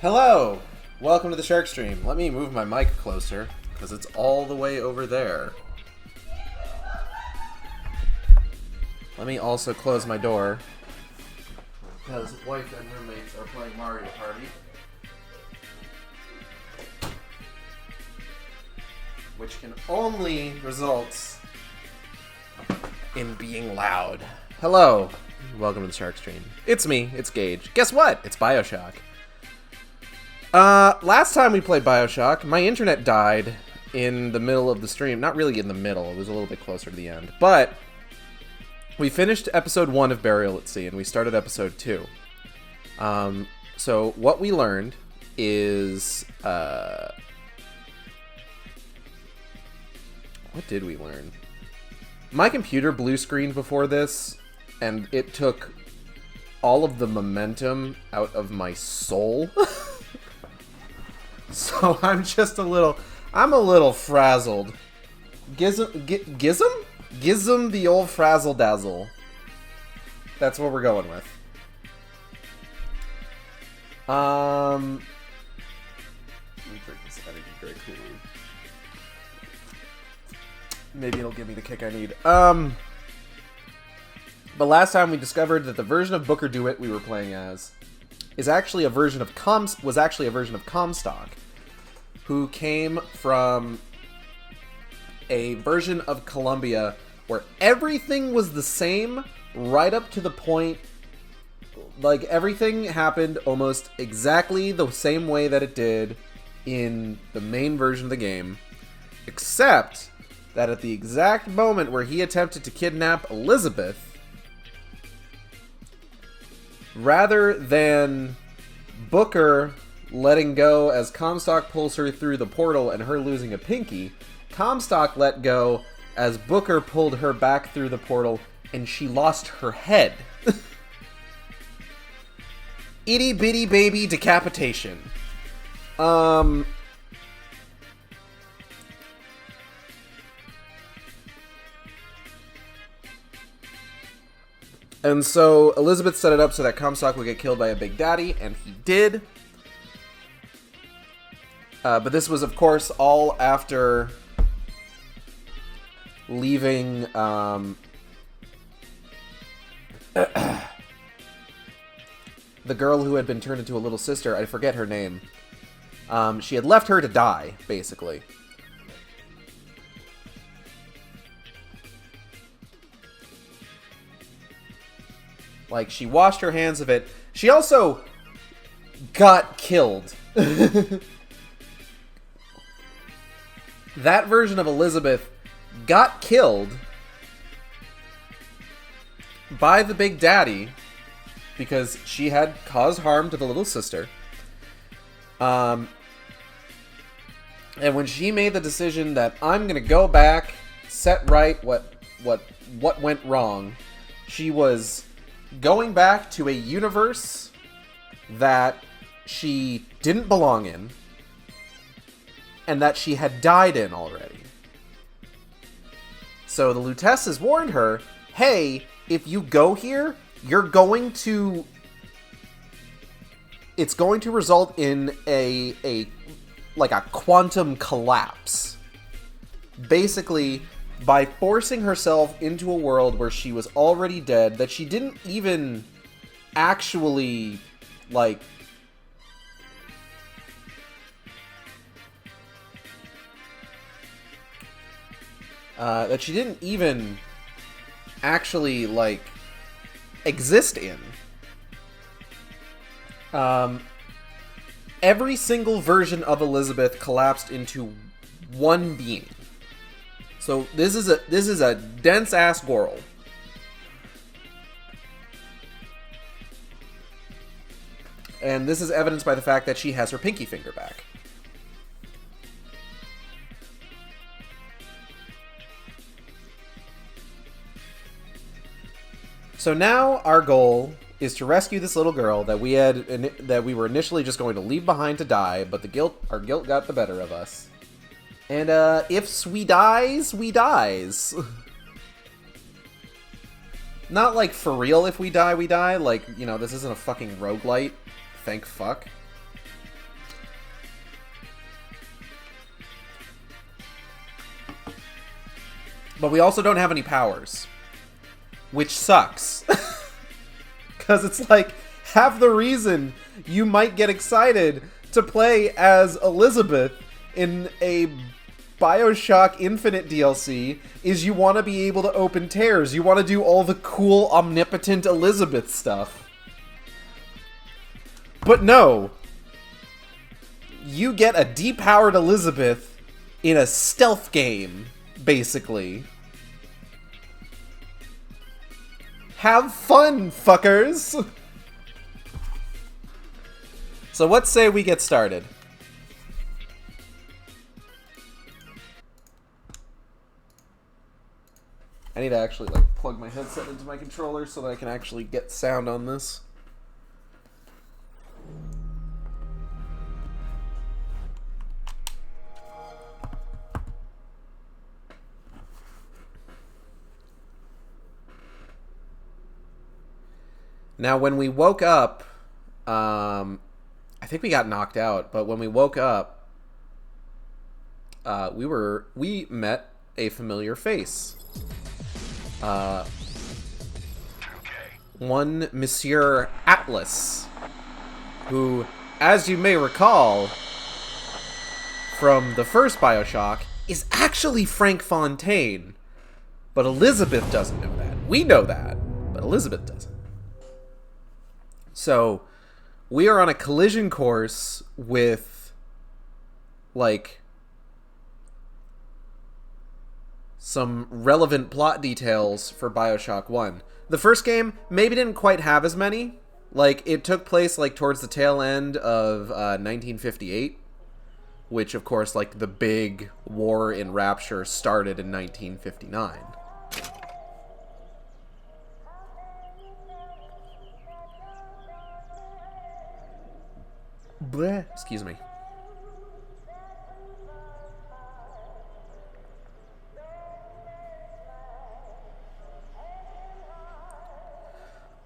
Hello! Welcome to the Shark Stream. Let me move my mic closer, because it's all the way over there. Let me also close my door, because wife and roommates are playing Mario Party. Which can only result in being loud. Hello! Welcome to the Shark Stream. It's me, it's Gage. Guess what? It's BioShock. Last time we played BioShock, my internet died in the middle of the stream. Not really in the middle, it was a little bit closer to the end. But we finished episode 1 of Burial at Sea, and we started episode 2. So what we learned is, what did we learn? My computer blue screened before this, and it took all of the momentum out of my soul. So I'm just a little frazzled. Gizm the old frazzle dazzle. That's what we're going with. Let me drink this energy drink. Maybe it'll give me the kick I need. But last time we discovered that the version of Booker DeWitt we were playing as was actually a version of Comstock, who came from a version of Columbia where everything was the same right up to the point, like everything happened almost exactly the same way that it did in the main version of the game, except that at the exact moment where he attempted to kidnap Elizabeth, rather than Booker letting go as Comstock pulls her through the portal and her losing a pinky, Comstock let go as Booker pulled her back through the portal and she lost her head. Itty bitty baby decapitation. And so Elizabeth set it up so that Comstock would get killed by a Big Daddy, and he did. But this was, of course, all after leaving the girl who had been turned into a little sister. I forget her name. She had left her to die, basically. Like, she washed her hands of it. She also got killed. That version of Elizabeth got killed by the Big Daddy because she had caused harm to the little sister. And when she made the decision that I'm gonna go back, set right what went wrong, she was going back to a universe that she didn't belong in and that she had died in already. So the Lutesses warned her, hey, if you go here, it's going to result in a quantum collapse. Basically, by forcing herself into a world where she was already dead, that she didn't even actually, exist in. Every single version of Elizabeth collapsed into one being. So this is a dense ass girl. And this is evidenced by the fact that she has her pinky finger back. So now our goal is to rescue this little girl that we were initially just going to leave behind to die, but our guilt got the better of us. And, if we dies, we dies. Not, like, for real if we die, we die. Like, you know, this isn't a fucking roguelite. Thank fuck. But we also don't have any powers. Which sucks. Because it's like, half the reason you might get excited to play as Elizabeth in a BioShock Infinite DLC is you want to be able to open tears. You want to do all the cool, omnipotent Elizabeth stuff. But no. You get a depowered Elizabeth in a stealth game, basically. Have fun, fuckers! So let's say we get started. I need to actually, like, plug my headset into my controller so that I can actually get sound on this. Now, when we woke up, I think we got knocked out, but when we woke up, we met a familiar face. One Monsieur Atlas, who, as you may recall, from the first BioShock, is actually Frank Fontaine. But Elizabeth doesn't know that. We know that, but Elizabeth doesn't. So, we are on a collision course with, like, some relevant plot details for BioShock 1. The first game maybe didn't quite have as many. Like, it took place, like, towards the tail end of 1958, which, of course, like, the big war in Rapture started in 1959. Bleh. Excuse me.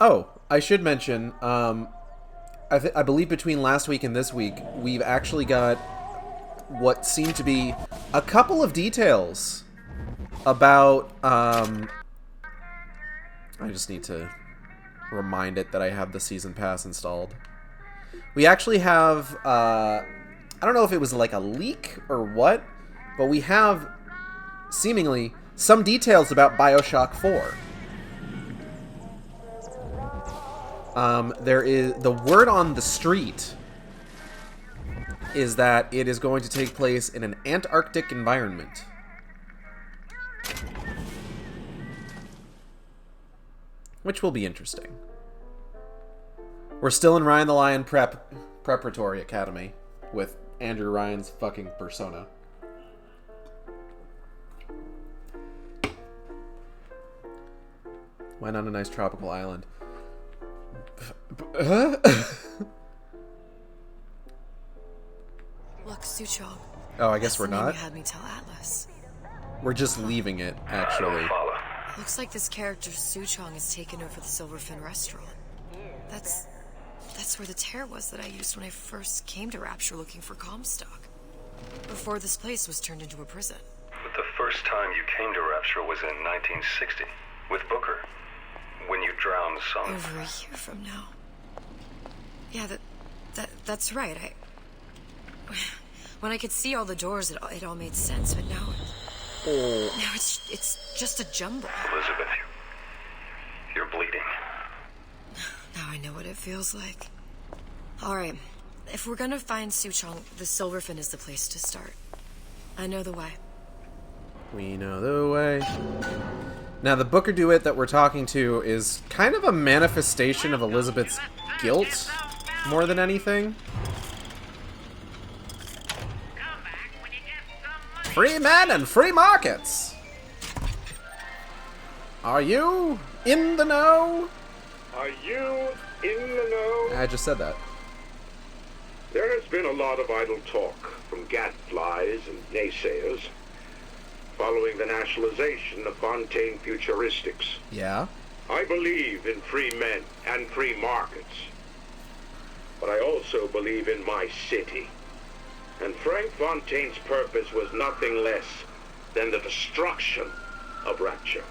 Oh, I should mention, I believe between last week and this week, we've actually got what seem to be a couple of details about, I just need to remind it that I have the Season Pass installed. We actually have, I don't know if it was like a leak or what, but we have, seemingly, some details about BioShock 4. There is, the word on the street is that it is going to take place in an Antarctic environment. Which will be interesting. We're still in Ryan the Lion Preparatory Academy with Andrew Ryan's fucking persona. Went on a nice tropical island. Look, Suchong. Oh, I guess we're not? You had me tell Atlas. We're just leaving it, actually. Looks like this character Suchong has taken over the Silverfin restaurant. That's where the tear was that I used when I first came to Rapture looking for Comstock. Before this place was turned into a prison. But the first time you came to Rapture was in 1960, with Booker. When you drowned some... Over a year from now. Yeah, that's right. When I could see all the doors, it all made sense, but now it's just a jumble. Elizabeth, you're bleeding. Now I know what it feels like. Alright, if we're gonna find Suchong, the Silverfin is the place to start. I know the way. We know the way. Now, the Booker Dewitt that we're talking to is kind of a manifestation of Elizabeth's guilt, more than anything. Free men and free markets! Are you in the know? Are you in the know? I just said that. There has been a lot of idle talk from gadflies and naysayers following the nationalization of Fontaine Futuristics. Yeah? I believe in free men and free markets. But I also believe in my city. And Frank Fontaine's purpose was nothing less than the destruction of Rapture.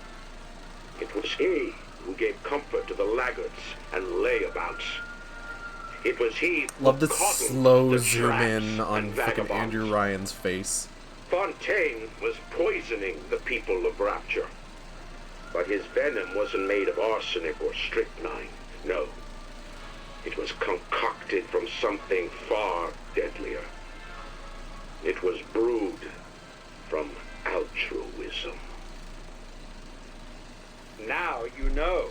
It was he who gave comfort to the laggards and layabouts. It was he who Love to coddled slow the zoom traps in on and fucking vagabonds. Andrew Ryan's face. Fontaine was poisoning the people of Rapture. But his venom wasn't made of arsenic or strychnine. No. It was concocted from something far deadlier. It was brewed from altruism. Now you know.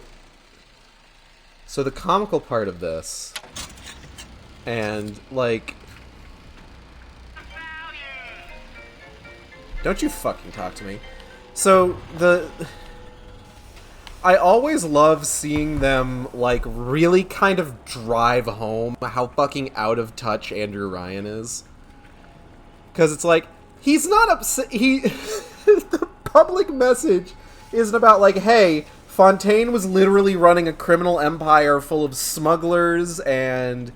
So the comical part of this, and, like... Don't you fucking talk to me. So, I always love seeing them, like, really kind of drive home how fucking out of touch Andrew Ryan is. Because it's like, he's not upset, the public message isn't about, like, hey, Fontaine was literally running a criminal empire full of smugglers and,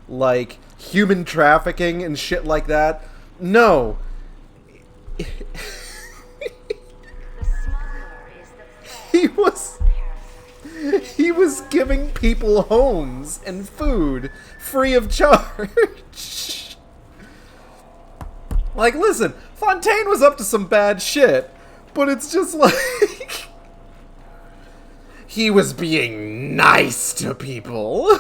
like, human trafficking and shit like that. No. He was giving people homes and food free of charge. Like, listen, Fontaine was up to some bad shit, but it's just like... he was being nice to people.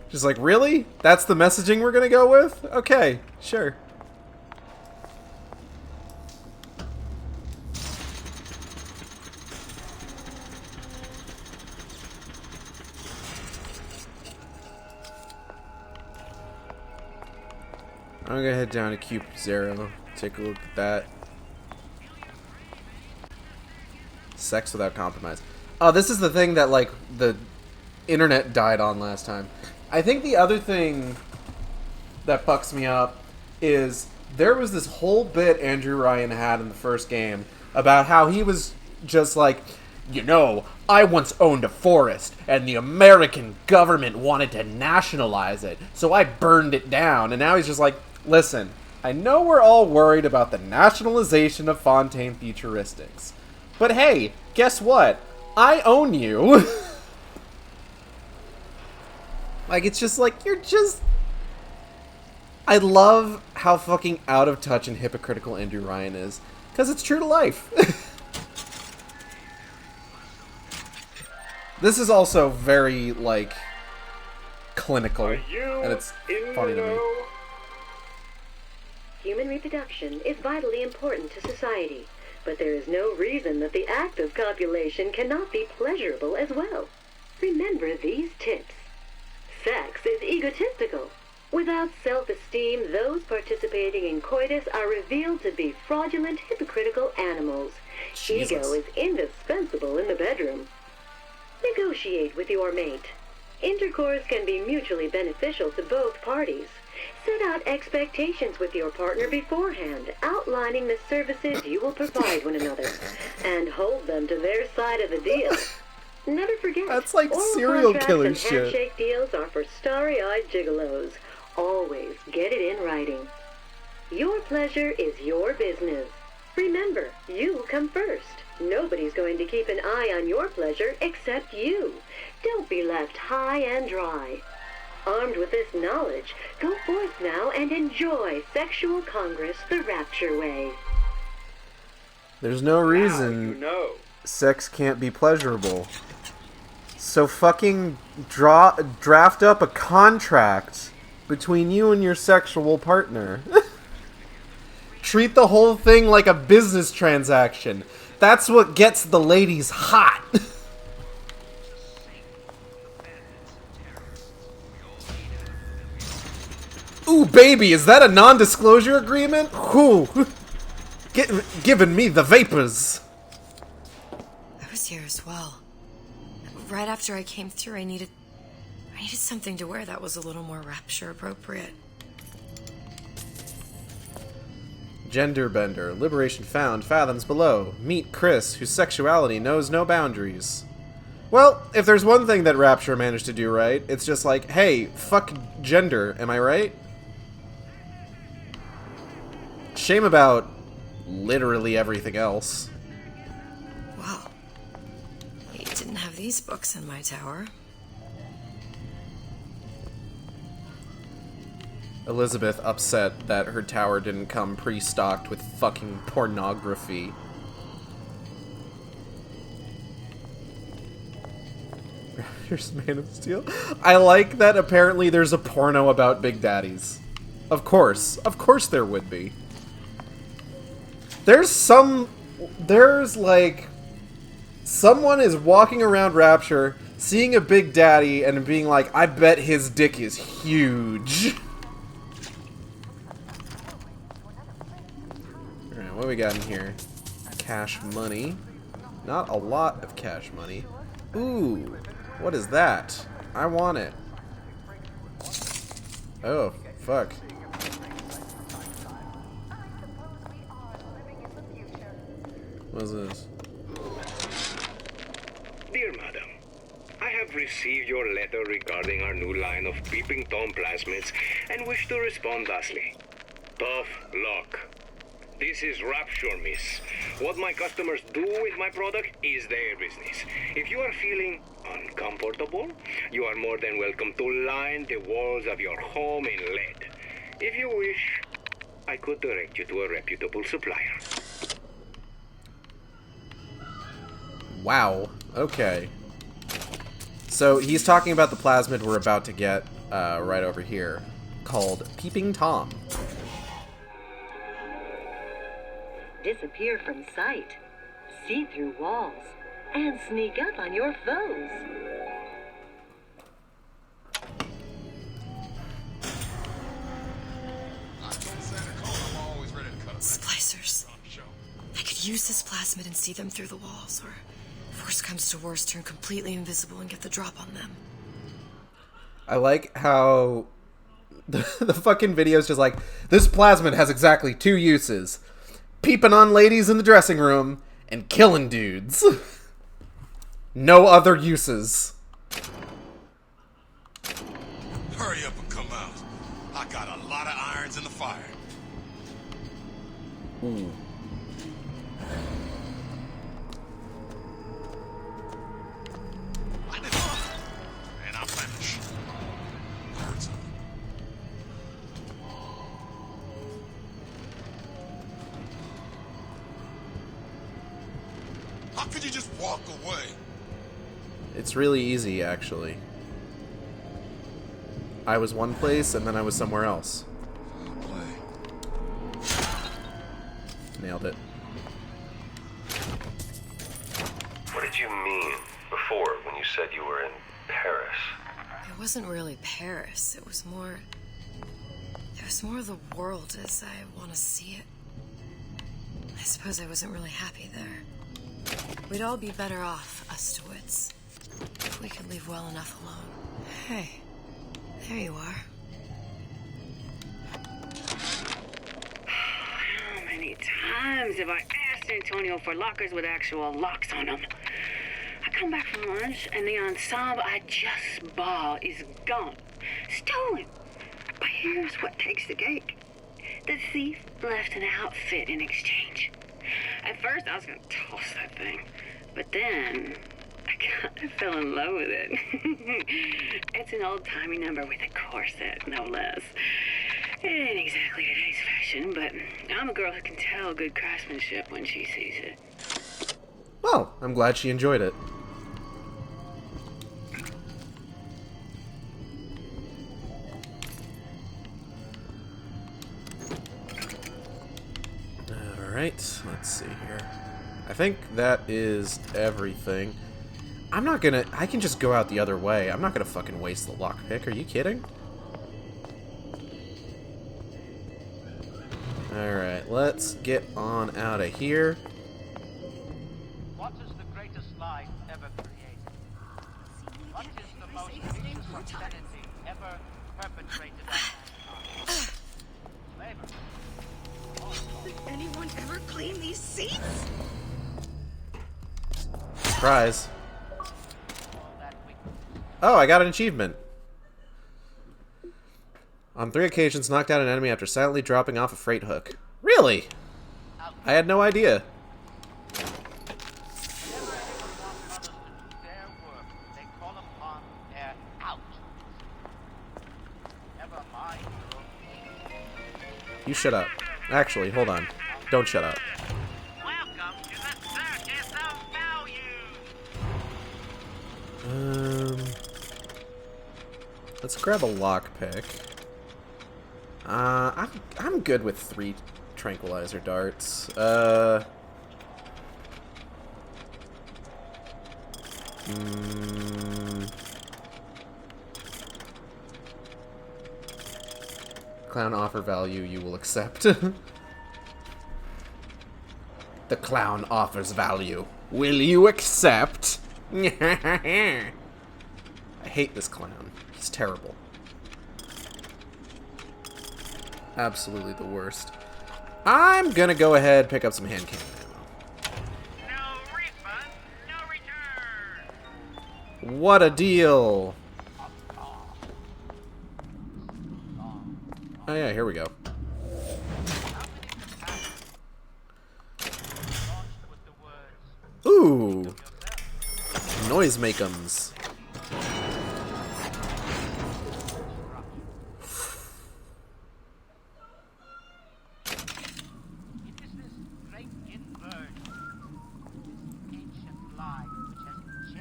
Just like, really? That's the messaging we're gonna go with? Okay, sure. I'm gonna head down to Cube Zero, take a look at that. Sex without compromise. Oh, this is the thing that, like, the internet died on last time. I think the other thing that fucks me up is there was this whole bit Andrew Ryan had in the first game about how he was just like, you know, I once owned a forest, and the American government wanted to nationalize it, so I burned it down. And now he's just like, listen, I know we're all worried about the nationalization of Fontaine Futuristics, but hey, guess what? I own you. Like, it's just like, you're just... I love how fucking out of touch and hypocritical Andrew Ryan is, because it's true to life. This is also very, like, clinical, and it's funny to me. Human reproduction is vitally important to society, but there is no reason that the act of copulation cannot be pleasurable as well. Remember these tips. Sex is egotistical. Without self-esteem, those participating in coitus are revealed to be fraudulent, hypocritical animals. Jesus. Ego is indispensable in the bedroom. Negotiate with your mate. Intercourse can be mutually beneficial to both parties. Set out expectations with your partner beforehand, outlining the services you will provide one another, and hold them to their side of the deal. Never forget, That's like oral serial contracts killer and shit. handshake deals are for starry-eyed gigolos. Always get it in writing. Your pleasure is your business. Remember, you come first. Nobody's going to keep an eye on your pleasure except you. Don't be left high and dry. Armed with this knowledge, go forth now and enjoy Sexual Congress the Rapture way. There's no reason You know. sex can't be pleasurable. So fucking draft up a contract between you and your sexual partner. Treat the whole thing like a business transaction. That's what gets the ladies hot. Ooh, baby, is that a non-disclosure agreement? Whew. Giving me the vapors. I was here as well. Right after I came through, I needed something to wear that was a little more rapture appropriate. Gender bender. Liberation found. Fathoms below. Meet Chris, whose sexuality knows no boundaries. Well, if there's one thing that Rapture managed to do right, it's just like, hey, fuck gender, am I right? Shame about literally everything else. these books in my tower. Elizabeth upset that her tower didn't come pre-stocked with fucking pornography. Here's Man of Steel. I like that apparently there's a porno about Big Daddies. Of course there would be. There's like, someone is walking around Rapture, seeing a Big Daddy, and being like, I bet his dick is huge. Alright, what do we got in here? Cash money. Not a lot of cash money. Ooh, what is that? I want it. Oh, fuck. What is this? Dear Madam, I have received your letter regarding our new line of peeping Tom plasmids and wish to respond thusly. Tough luck. This is Rapture, miss. What my customers do with my product is their business. If you are feeling uncomfortable, you are more than welcome to line the walls of your home in lead. If you wish, I could direct you to a reputable supplier. Wow. Okay. So he's talking about the plasmid we're about to get right over here, called Peeping Tom. Disappear from sight, see through walls, and sneak up on your foes. Splicers. I could use this plasmid and see them through the walls, or if worst comes to worst, turn completely invisible and get the drop on them. I like how the fucking video's just like, this plasmid has exactly 2 uses. Peeping on ladies in the dressing room, and killing dudes. No other uses. Hurry up and come out. I got a lot of irons in the fire. Ooh. And I'm finished. Hurts him. How could you just walk away? It's really easy, actually. I was one place, and then I was somewhere else. Nailed it. What did you mean before when you said you were in Paris? It wasn't really Paris. It was more of the world as I want to see it. I suppose I wasn't really happy there. We'd all be better off, us to wits, if we could leave well enough alone. Hey, there you are. How many times have I asked Antonio for lockers with actual locks on them? I come back from lunch and the ensemble I just bought is gone. Stolen. But here's what takes the cake. The thief left an outfit in exchange. At first I was going to toss that thing, but then I kind of fell in love with it. It's an old-timey number with a corset, no less. It ain't exactly today's fashion, but I'm a girl who can tell good craftsmanship when she sees it. Well, I'm glad she enjoyed it. Alright, let's see here. I think that is everything. I'm not gonna... I can just go out the other way. I'm not gonna fucking waste the lockpick. Are you kidding? Alright, let's get on out of here. What is the greatest lie ever created? What is the most vicious obscenity ever perpetrated on mankind? Slavery. Did anyone ever clean these seats? Surprise. Oh, I got an achievement. On 3 occasions, knocked out an enemy after silently dropping off a freight hook. Really? I had no idea. Whenever anyone wants others to do their work, You shut up. Actually, hold on. Don't shut up. Welcome to the Circus of Value. Let's grab a lockpick. I'm good with 3 tranquilizer darts. Clown offer value you will accept. The clown offers value. Will you accept? I hate this clown. He's terrible. Absolutely the worst. I'm gonna go ahead pick up some hand cannon ammo. No refund, no return. What a deal! Oh yeah, here we go. Ooh! Noise make'ems.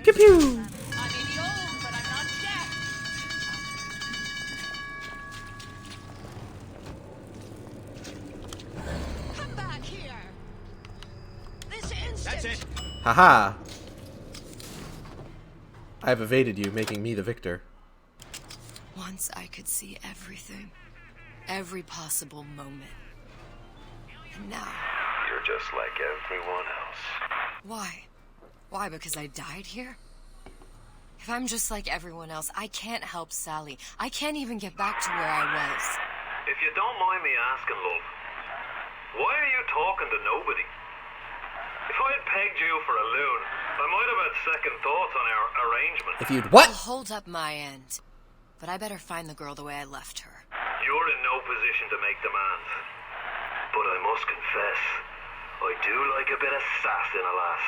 Pew pew! I may be old, but I'm not dead. Come back here! This instant! That's it. Haha! I've evaded you, making me the victor. Once I could see everything. Every possible moment. And now... You're just like everyone else. Why? Why, because I died here? If I'm just like everyone else, I can't help Sally. I can't even get back to where I was. If you don't mind me asking, love, why are you talking to nobody? If I had pegged you for a loon, I might have had second thoughts on our arrangement. If you'd what? I'll hold up my end. But I better find the girl the way I left her. You're in no position to make demands. But I must confess, I do like a bit of sass in a lass.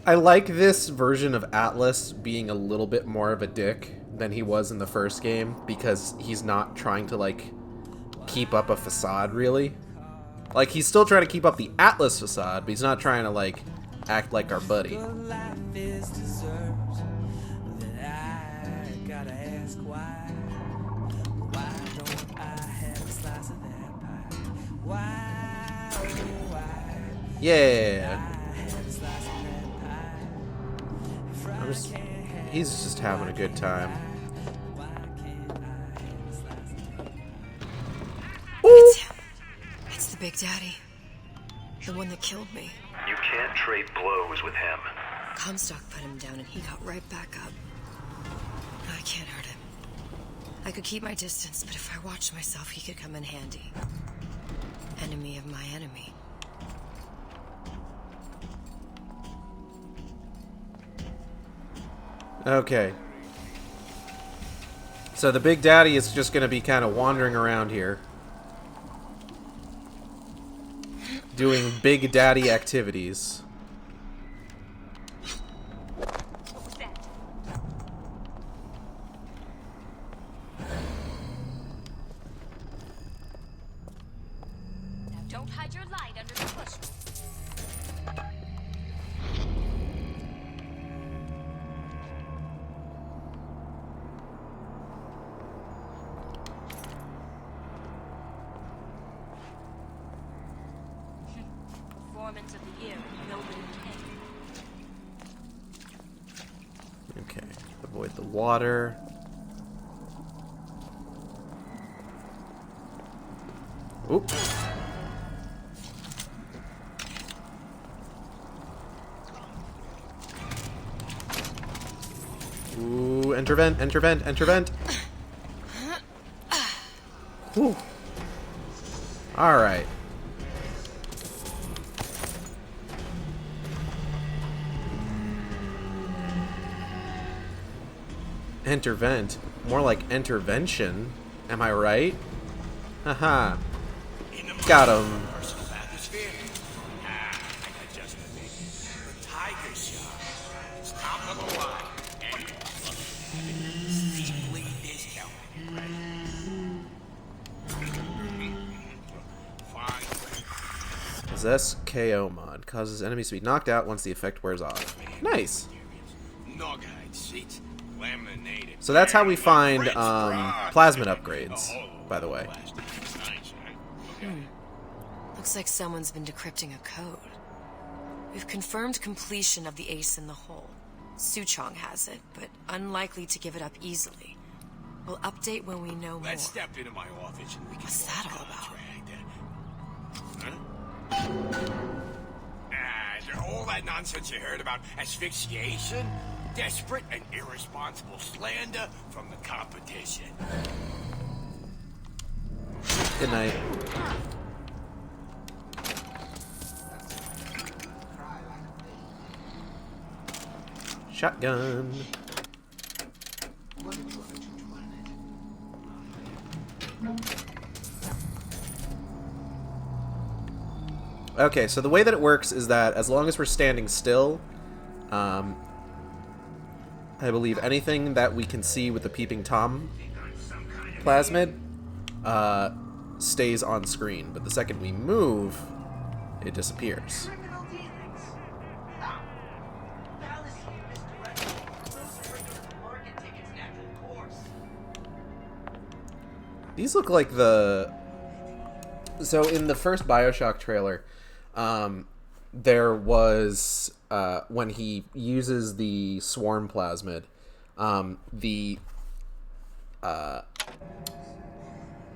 I like this version of Atlas being a little bit more of a dick than he was in the first game, because he's not trying to, like, keep up a facade, really. Like, he's still trying to keep up the Atlas facade, but he's not trying to, like, act like our buddy. Yeah. He's just having a good time. Ooh. It's the Big Daddy. The one that killed me. You can't trade blows with him. Comstock put him down and he got right back up. I can't hurt him. I could keep my distance, but if I watched myself, he could come in handy. Enemy of my enemy. Okay. So the Big Daddy is just going to be kind of wandering around here. Doing Big Daddy activities. What was that? Now don't hide your light under the bushel. Performance of the year, nobody came. Okay. Avoid the water. Oop. Ooh, intervent, intervent, intervent. Whew. Alright. Intervent? More like intervention. Am I right? Haha. Got him. Possess KO mod. Causes enemies to be knocked out once the effect wears off. Nice. So that's how we find plasmid upgrades, by the way. Looks like someone's been decrypting a code. We've confirmed completion of the ace in the hole. Suchong has it, but unlikely to give it up easily. We'll update when we know more. Let's step into my office and we can What's that all about? All that nonsense you heard about asphyxiation? Desperate and irresponsible slander from the competition. Good night. Shotgun. Okay, so the way that it works is that as long as we're standing still, I believe anything that we can see with the peeping Tom plasmid stays on screen, but the second we move, it disappears. These look like the... So in the first BioShock trailer, there was, when he uses the swarm plasmid, the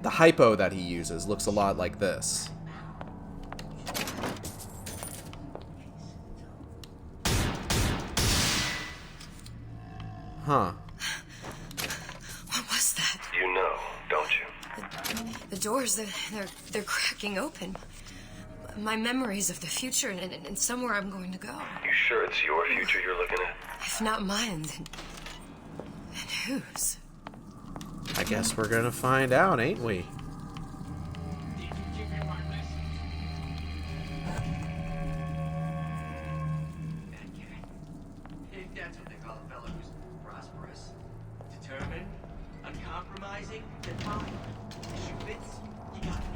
hypo that he uses looks a lot like this. Huh. What was that? You know, don't you? The doors, they're cracking open. My memories of the future and somewhere I'm going to go. You sure it's your future you're looking at? If not mine, then whose? I guess we're gonna find out, ain't we? That's what they call a fellow who's prosperous, determined, uncompromising, defined. Issue fits, you got me.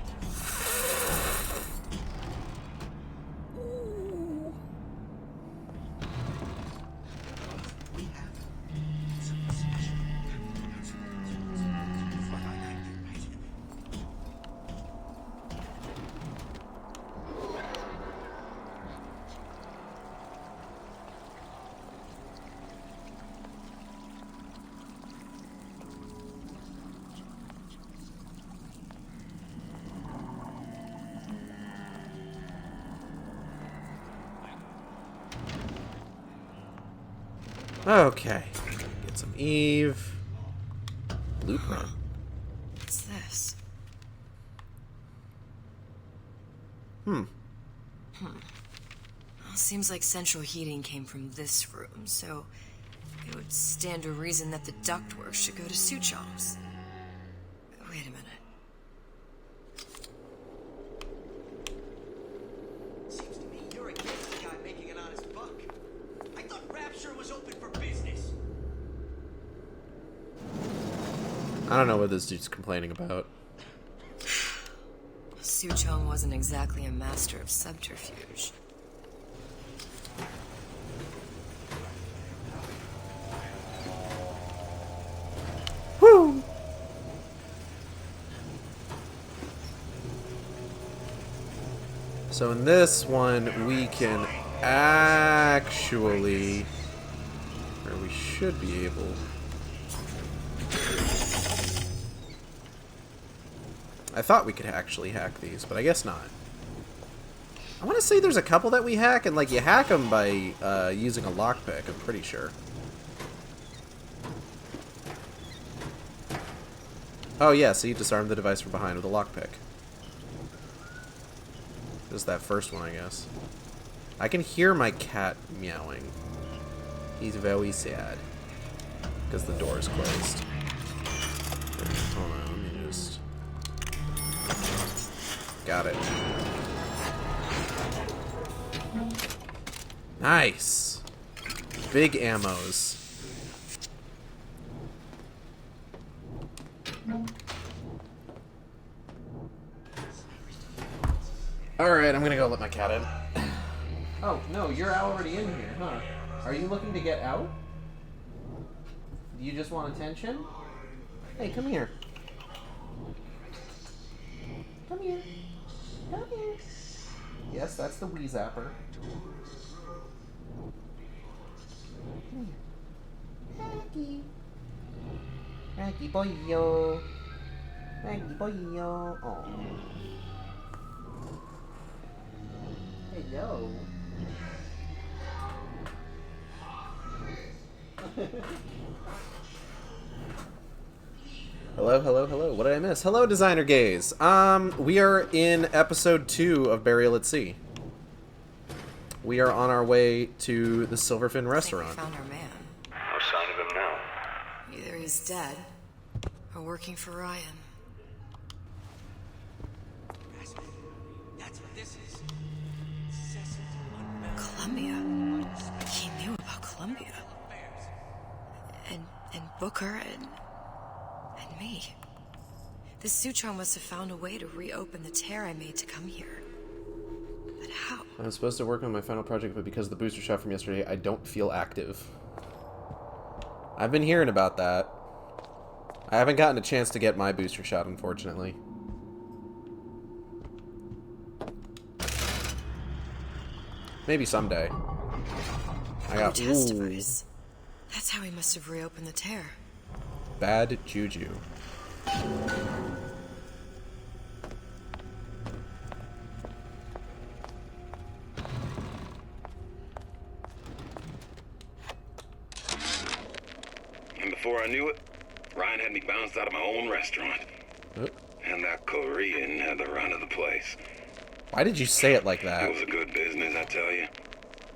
We have something special. Okay. Get some Eve. Blueprint. What's this? Well, Seems like central heating came from this room, so it would stand to reason that the ductwork should go to Suchong's. Wait a minute. Seems to me you're against the guy making an honest buck. I thought Rapture was open for business. I don't know what this dude's complaining about. Suchong wasn't exactly a master of subterfuge. Woo! So in this one, we can actually, or we should be able. I thought we could actually hack these, but I guess not. I want to say there's a couple that we hack, and like you hack them by using a lockpick, I'm pretty sure. Oh yeah, so you disarm the device from behind with a lockpick. Just that first one, I guess. I can hear my cat meowing. He's very sad. Because the door is closed. Hold on, let me just... Got it. Nice! Big ammos. Alright, I'm gonna go let my cat in. Oh, no, you're already in here, huh? Are you looking to get out? Do you just want attention? Hey, come here. Come here. Come here. Yes, that's the wee zapper. Come here. Maggie. Maggie boy-yo. Maggie boy-yo. Oh. Hello. Hello, hello, hello. What did I miss? Hello, Designer Gaze. We are in episode 2 of Burial at Sea. We are on our way to the Silverfin restaurant. We found our man. No sign of him now. Either he's dead or working for Ryan. That's what this is. Columbia. He knew about Columbia. And Booker and me. This Sutron must have found a way to reopen the tear I made to come here. But how? I was supposed to work on my final project, but because of the booster shot from yesterday, I don't feel active. I've been hearing about that. I haven't gotten a chance to get my booster shot, unfortunately. Maybe someday. I got test device. That's how he must have reopened the tear. Bad juju. And before I knew it, Ryan had me bounced out of my own restaurant. And that Korean had the run of the place. Why did you say it like that? It was a good business, I tell you.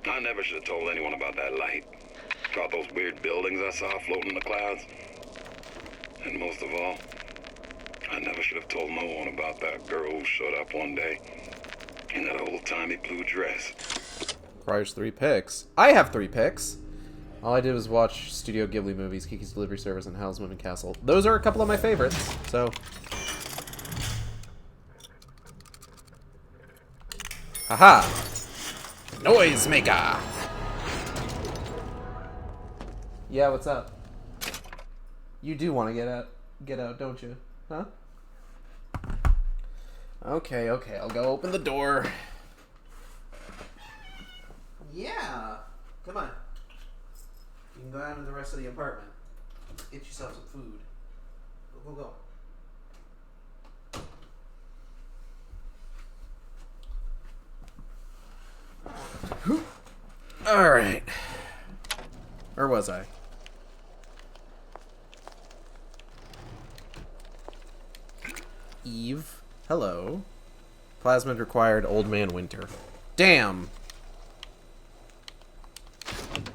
I never should have told anyone about that light. Caught those weird buildings I saw floating in the clouds. And most of all, I never should have told no one about that girl who showed up one day in that old-timey blue dress. Requires 3 picks. I have 3 picks. All I did was watch Studio Ghibli movies, Kiki's Delivery Service, and Howl's Moving Castle. Those are a couple of my favorites, so... Haha! Noisemaker! Yeah, what's up? You do want to get out, don't you? Huh? Okay, I'll go open the door. Yeah! Come on. You can go out into the rest of the apartment. Get yourself some food. Go. Alright. Where was I? Eve. Hello. Plasmid required Old Man Winter. Damn!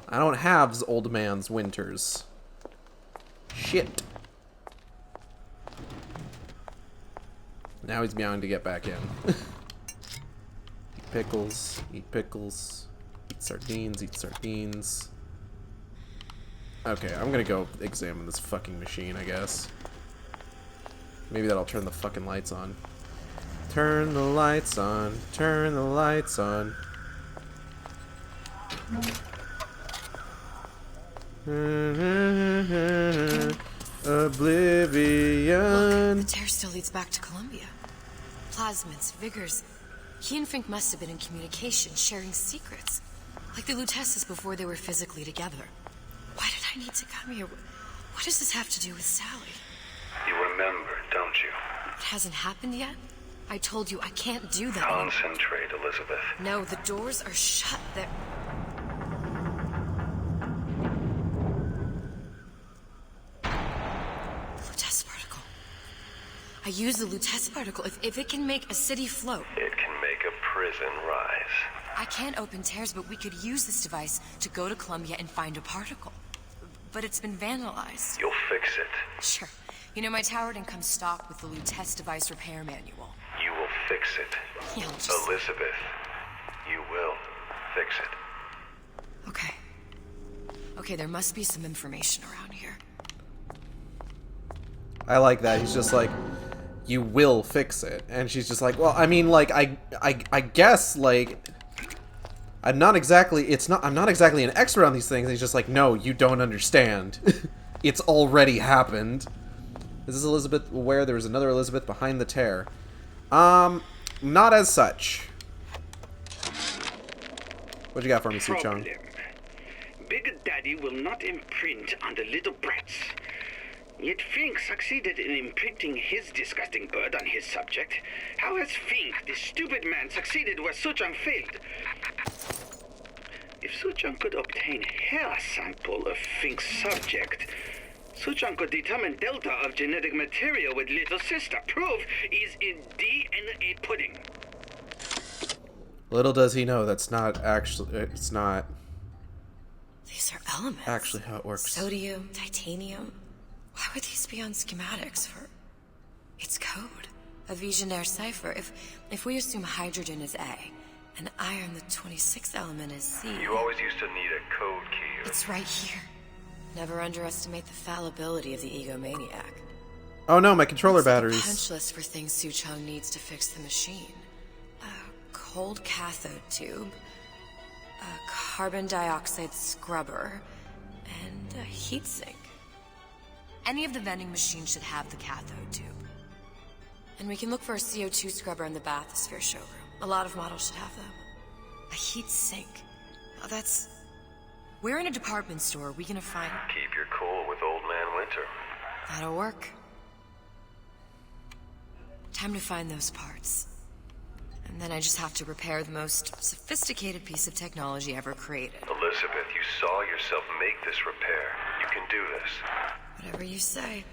I don't have Old Man's Winters. Shit. Now he's meowing to get back in. Eat pickles. Eat pickles. Eat sardines. Eat sardines. Okay, I'm gonna go examine this fucking machine, I guess. Maybe that'll turn the fucking lights on. Turn the lights on. Turn the lights on. Oblivion. Look, the tear still leads back to Columbia. Plasmids, Vigors. He and Fink must have been in communication, sharing secrets. Like the Lutesses before they were physically together. Why did I need to come here? What does this have to do with Sally? You remember, don't you? It hasn't happened yet? I told you I can't do that. Concentrate, Elizabeth. No, the doors are shut. They're... Lutece particle. I use the Lutece particle. If it can make a city float... It can make a prison rise. I can't open tears, but we could use this device to go to Columbia and find a particle. But it's been vandalized. You'll fix it. Sure. You know, my tower didn't come stocked with the Lutece device repair manual. You will fix it. Yeah, just... Elizabeth, you will fix it. Okay. Okay, there must be some information around here. I like that. He's just like, you will fix it. And she's just like, well, I mean, like, I guess, like, I'm not exactly an expert on these things. And he's just like, no, you don't understand. It's already happened. Is this Elizabeth aware there was another Elizabeth behind the tear? Not as such. What you got for me, Suchong? Big Daddy will not imprint on the little brats. Yet Fink succeeded in imprinting his disgusting bird on his subject. How has Fink, the stupid man, succeeded where Suchong failed? If Suchong could obtain hair sample of Fink's subject, Suchong could determine delta of genetic material with little sister. Proof is in DNA pudding. Little does he know that's not actually, it's not... These are elements. Actually how it works. Sodium, titanium. Why would these be on schematics for... It's code. A Visionaire cipher. If we assume hydrogen is A, and iron, the 26th element, is C... You always used to need a code key. It's right here. Never underestimate the fallibility of the egomaniac. Oh no, my controller batteries. Punch list for things Suchong needs to fix the machine. A cold cathode tube, a carbon dioxide scrubber, and a heatsink. Any of the vending machines should have the cathode tube. And we can look for a CO2 scrubber in the bathysphere showroom. A lot of models should have them. A heatsink. Oh, that's... We're in a department store. We gonna find... Keep your cool with Old Man Winter. That'll work. Time to find those parts. And then I just have to repair the most sophisticated piece of technology ever created. Elizabeth, you saw yourself make this repair. You can do this. Whatever you say.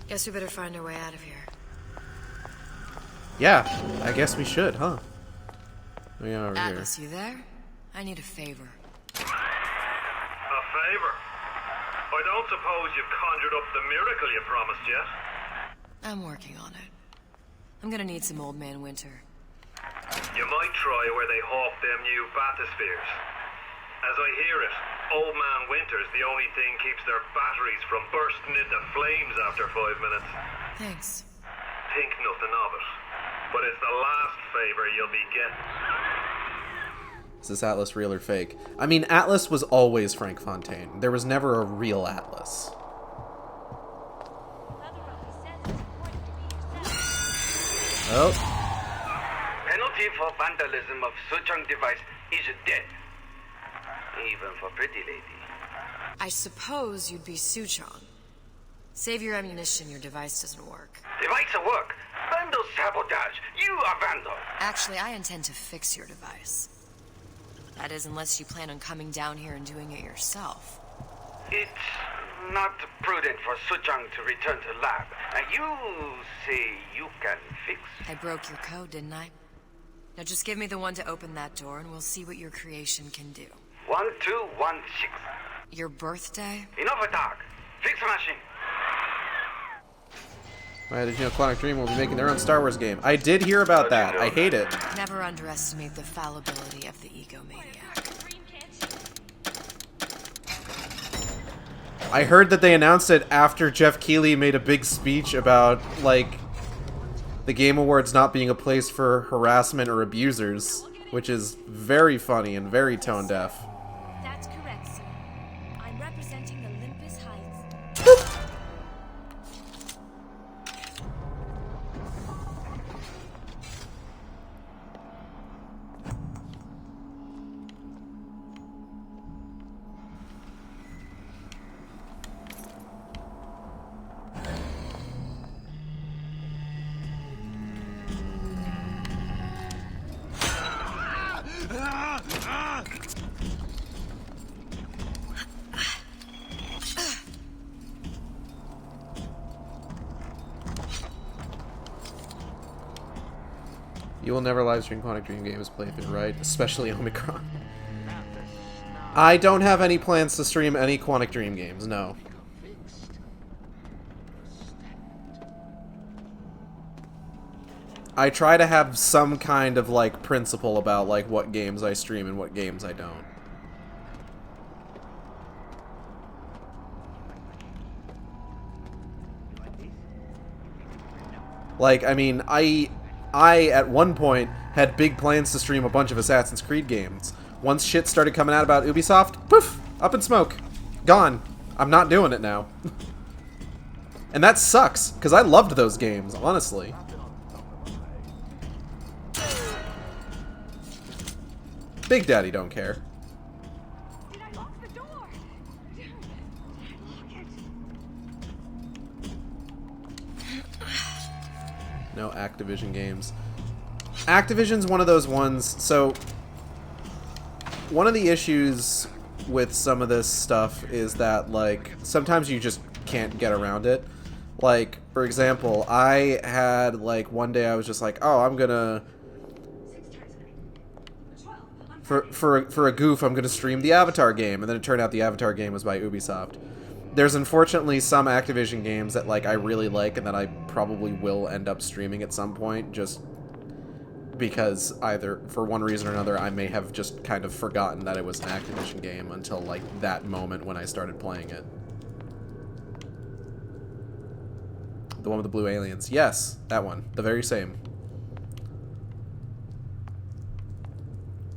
Guess we better find our way out of here. Yeah, I guess we should, huh? We are over Atlas, you there? I need a favor. A favor? I don't suppose you've conjured up the miracle you promised yet? I'm working on it. I'm gonna need some Old Man Winter. You might try where they hawk them new bathyspheres. As I hear it, Old Man Winter's the only thing keeps their batteries from bursting into flames after 5 minutes. Thanks. Think nothing of it. But it's the last favor you'll be getting. Is this Atlas real or fake? I mean, Atlas was always Frank Fontaine. There was never a real Atlas. Oh. Penalty for vandalism of Suchong device is death. Even for pretty lady. I suppose you'd be Suchong. Save your ammunition, your device doesn't work. Device will work. Vandal sabotage. You are vandal. Actually, I intend to fix your device. That is, unless you plan on coming down here and doing it yourself. It's not prudent for Suchong to return to lab. And you say you can fix? I broke your code, didn't I? Now just give me the one to open that door and we'll see what your creation can do. 1216. Your birthday? Enough talk. Fix the machine. Alright, did you know Quantic Dream will be making their own Star Wars game? I did hear about that. I hate it. Never underestimate the fallibility of the egomaniac. I heard that they announced it after Jeff Keighley made a big speech about, like, the Game Awards not being a place for harassment or abusers, which is very funny and very tone deaf. That's correct, sir. I'm representing the Olympus Heights. You will never live stream Quantic Dream games playthrough, right? Especially Omicron. I don't have any plans to stream any Quantic Dream games, no. I try to have some kind of, like, principle about, like, what games I stream and what games I don't. Like, I mean, I at one point had big plans to stream a bunch of Assassin's Creed games. Once shit started coming out about Ubisoft, poof, up in smoke. Gone. I'm not doing it now. And that sucks, because I loved those games, honestly. Big Daddy don't care. Did I lock the door? Did I lock it? No Activision games. Activision's one of those ones, so one of the issues with some of this stuff is that, like, sometimes you just can't get around it. Like, for example, I had, like, one day I was just like, oh, I'm gonna... For a goof, I'm gonna stream the Avatar game, and then it turned out the Avatar game was by Ubisoft. There's unfortunately some Activision games that, like, I really like and that I probably will end up streaming at some point, just because either, for one reason or another, I may have just kind of forgotten that it was an Activision game until, like, that moment when I started playing it. The one with the blue aliens. Yes, that one. The very same.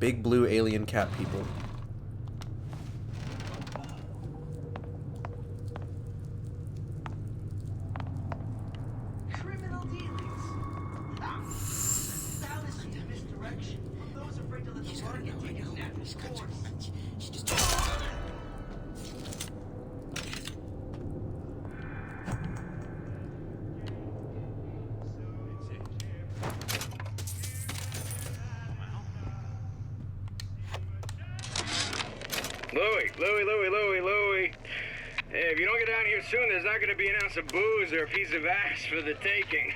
Big blue alien cat people. Criminal dealings. Fallacy and misdirection. Those afraid to let the market take its natural course. Louie. Hey, if you don't get down here soon, there's not going to be an ounce of booze or a piece of ass for the taking.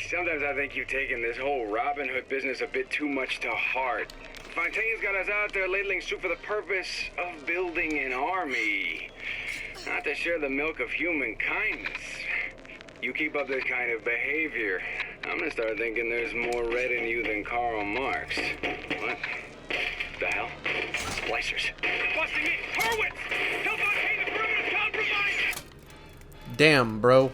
Sometimes I think you've taken this whole Robin Hood business a bit too much to heart. Fontaine's got us out there ladling soup for the purpose of building an army. Not to share the milk of human kindness. You keep up this kind of behavior, I'm going to start thinking there's more red in you than Karl Marx. What? The hell? Splicers. Busting me! Horwitz! Tell Fontaine the perimeter's compromised! Damn, bro.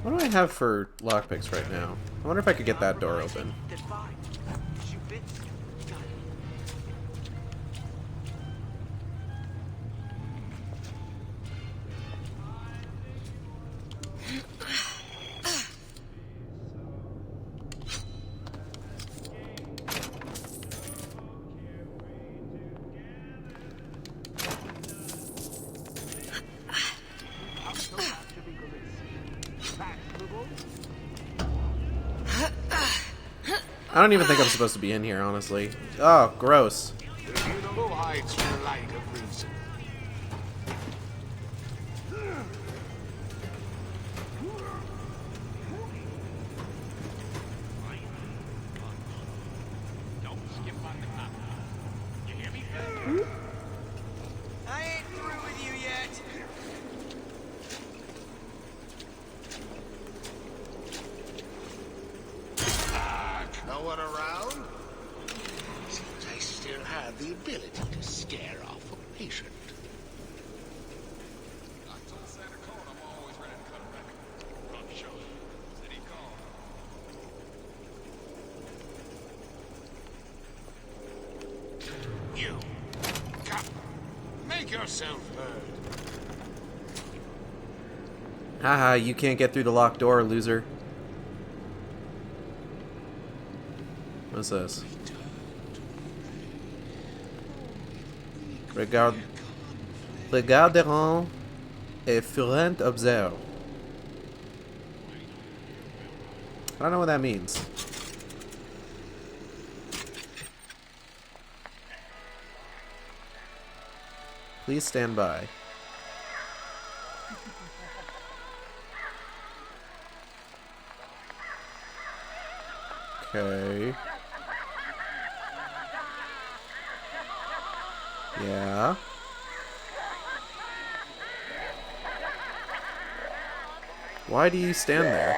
What do I have for lockpicks right now? I wonder if I could get that door open. I don't even think I'm supposed to be in here, honestly. Oh, gross. I ain't through with you yet. No one around? Seems I still have the ability to scare off a patient. You, come, make yourself heard. Haha, you can't get through the locked door, loser. What's this? Regarderons et feront observe. I don't know what that means. Please stand by. Okay. Yeah. Why do you stand there?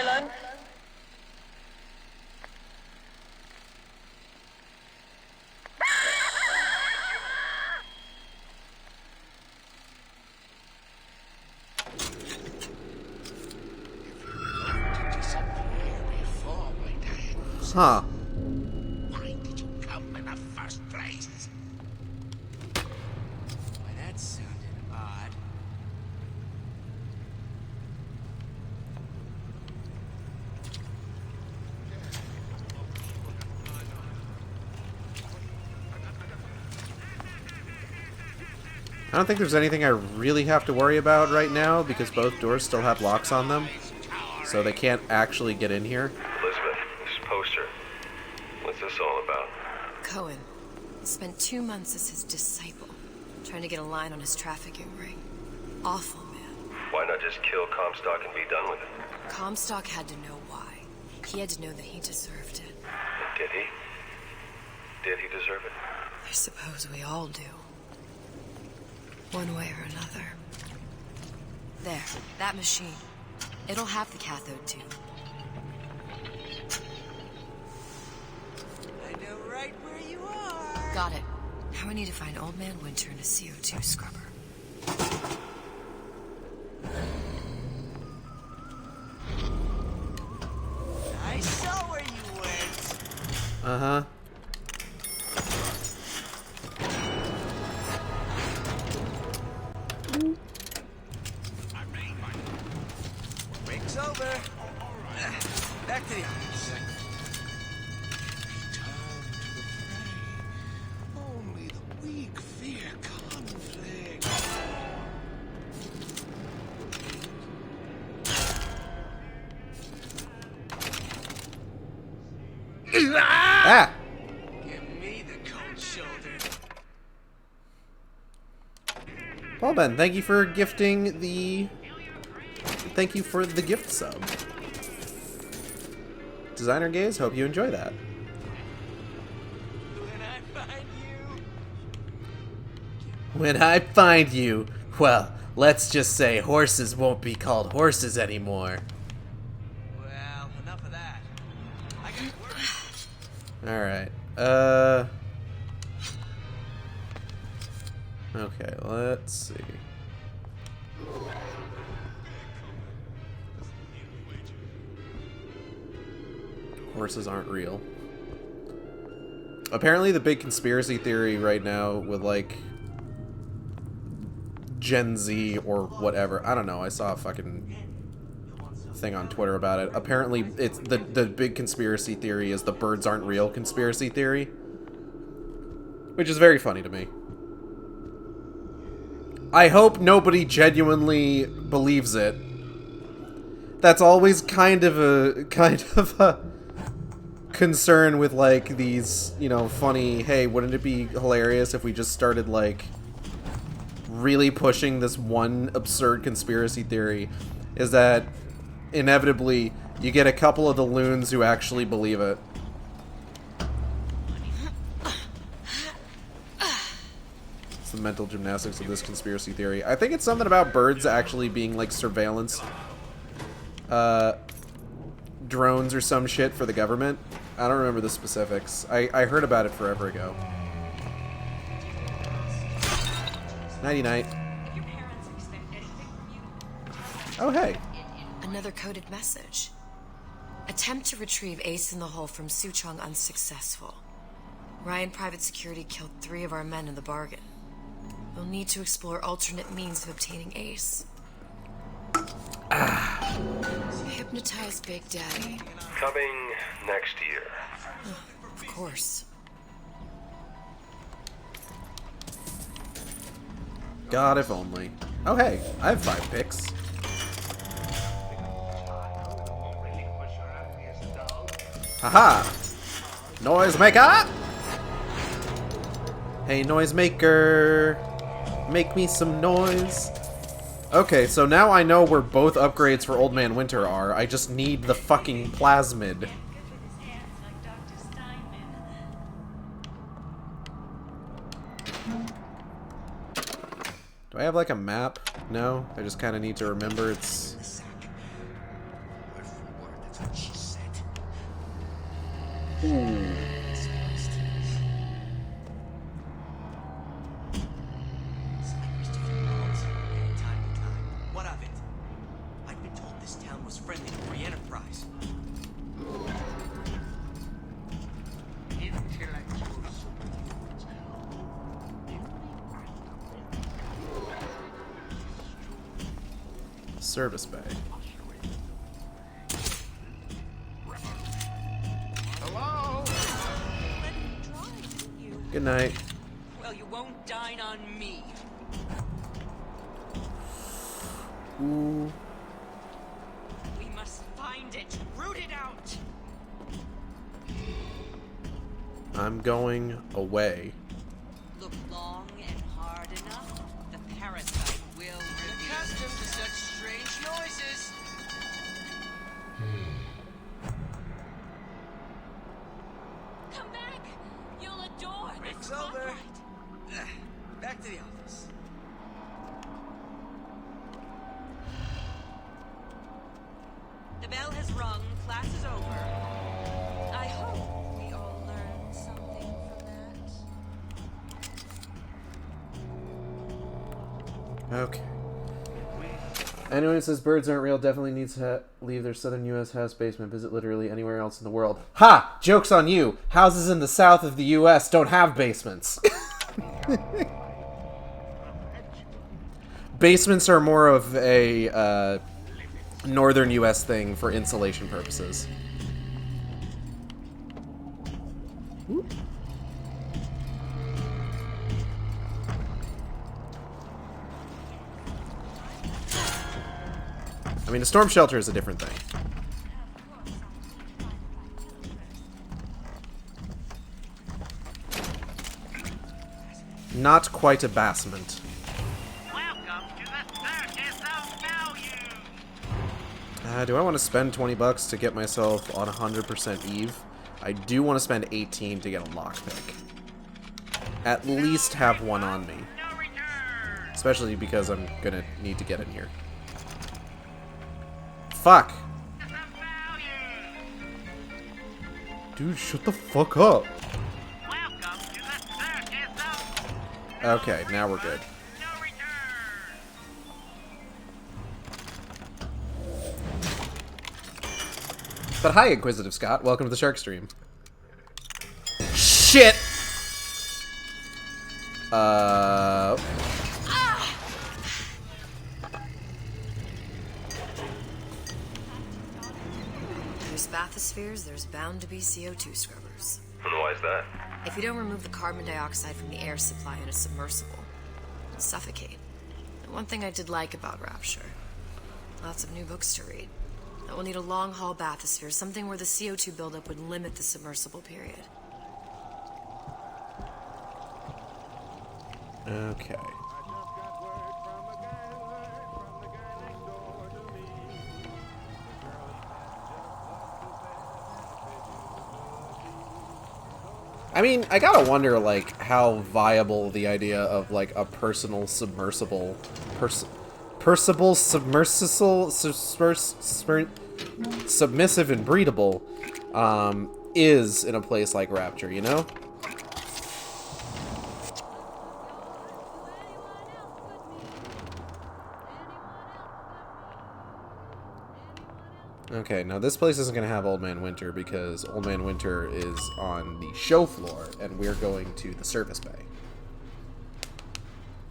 Silence! Huh. Why did you come in the first place? Why, that sounded odd. I don't think there's anything I really have to worry about right now because both doors still have locks on them. So they can't actually get in here. Elizabeth, this poster. What's this all about? Cohen spent 2 months as his disciple, trying to get a line on his trafficking ring. Awful, man. Why not just kill Comstock and be done with it? Comstock had to know why. He had to know that he deserved it. And did he? Did he deserve it? I suppose we all do. One way or another. There, that machine. It'll have the cathode tube. I know right where you are. Got it. Now we need to find Old Man Winter and a CO2 scrubber. I saw where you went. Uh-huh. Break's over. Back to the office. Only the weak fear conflict. Ah! Give me the cold shoulder. Well, Ben, thank you for gifting the... Thank you for the gift sub. Designer Gaze, hope you enjoy that. When I find you, well, let's just say horses won't be called horses anymore. Well, enough of that. I got work. Alright, okay, let's see. Horses aren't real. Apparently the big conspiracy theory right now with, like, Gen Z or whatever. I don't know. I saw a fucking thing on Twitter about it. Apparently it's the big conspiracy theory is the birds aren't real conspiracy theory. Which is very funny to me. I hope nobody genuinely believes it. That's always kind of a concern with, like, these, you know, funny, hey, wouldn't it be hilarious if we just started, like, really pushing this one absurd conspiracy theory, is that inevitably you get a couple of the loons who actually believe it. It's the mental gymnastics of this conspiracy theory. I think it's something about birds actually being, like, surveillance drones or some shit for the government. I don't remember the specifics. I heard about it forever ago. Nighty-night. Oh, hey. Another coded message. Attempt to retrieve Ace in the Hole from Suchong unsuccessful. Ryan Private Security killed 3 of our men in the bargain. We'll need to explore alternate means of obtaining Ace. Hypnotize Big Daddy. Coming next year. Of course. God, if only. Oh, hey. I have 5 picks. Haha! Noisemaker! Hey, noisemaker! Make me some noise. Okay, so now I know where both upgrades for Old Man Winter are. I just need the fucking plasmid. Do I have, like, a map? No? I just kind of need to remember it's... What of it? I've been told this town was friendly to free enterprise. Service bay. Hello? Good night. Well, you won't dine on me. Ooh. We must find it, root it out. I'm going away. Look long and hard enough, the parasite will reveal. Accustomed to such strange noises. Come back! You'll adore this It's over. spotlight. Back to the office. The bell has rung. Class is over. I hope we all learn something from that. Okay. Anyone who says birds aren't real definitely needs to leave their southern U.S. house basement. Visit literally anywhere else in the world. Ha! Joke's on you! Houses in the south of the U.S. don't have basements. Basements are more of a northern U.S. thing for insulation purposes. Ooh. I mean, a storm shelter is a different thing. Not quite a basement. Do I want to spend 20 bucks to get myself on 100% Eve? I do want to spend 18 to get a lockpick. At least have one on me. Especially because I'm gonna need to get in here. Fuck! Dude, shut the fuck up! Okay, now we're good. But hi, Inquisitive Scott. Welcome to the Shark Stream. Shit! There's bathyspheres, there's bound to be CO2 scrubbers. And why is that? If you don't remove the carbon dioxide from the air supply in a submersible, you'll suffocate. And one thing I did like about Rapture, lots of new books to read. That will need a long-haul bathysphere, something where the CO2 buildup would limit the submersible period. Okay. I mean, I gotta wonder, like, how viable the idea of, like, a personal submersible... submissive and breedable, is in a place like Rapture, you know? Okay, now this place isn't going to have Old Man Winter because Old Man Winter is on the show floor and we're going to the service bay.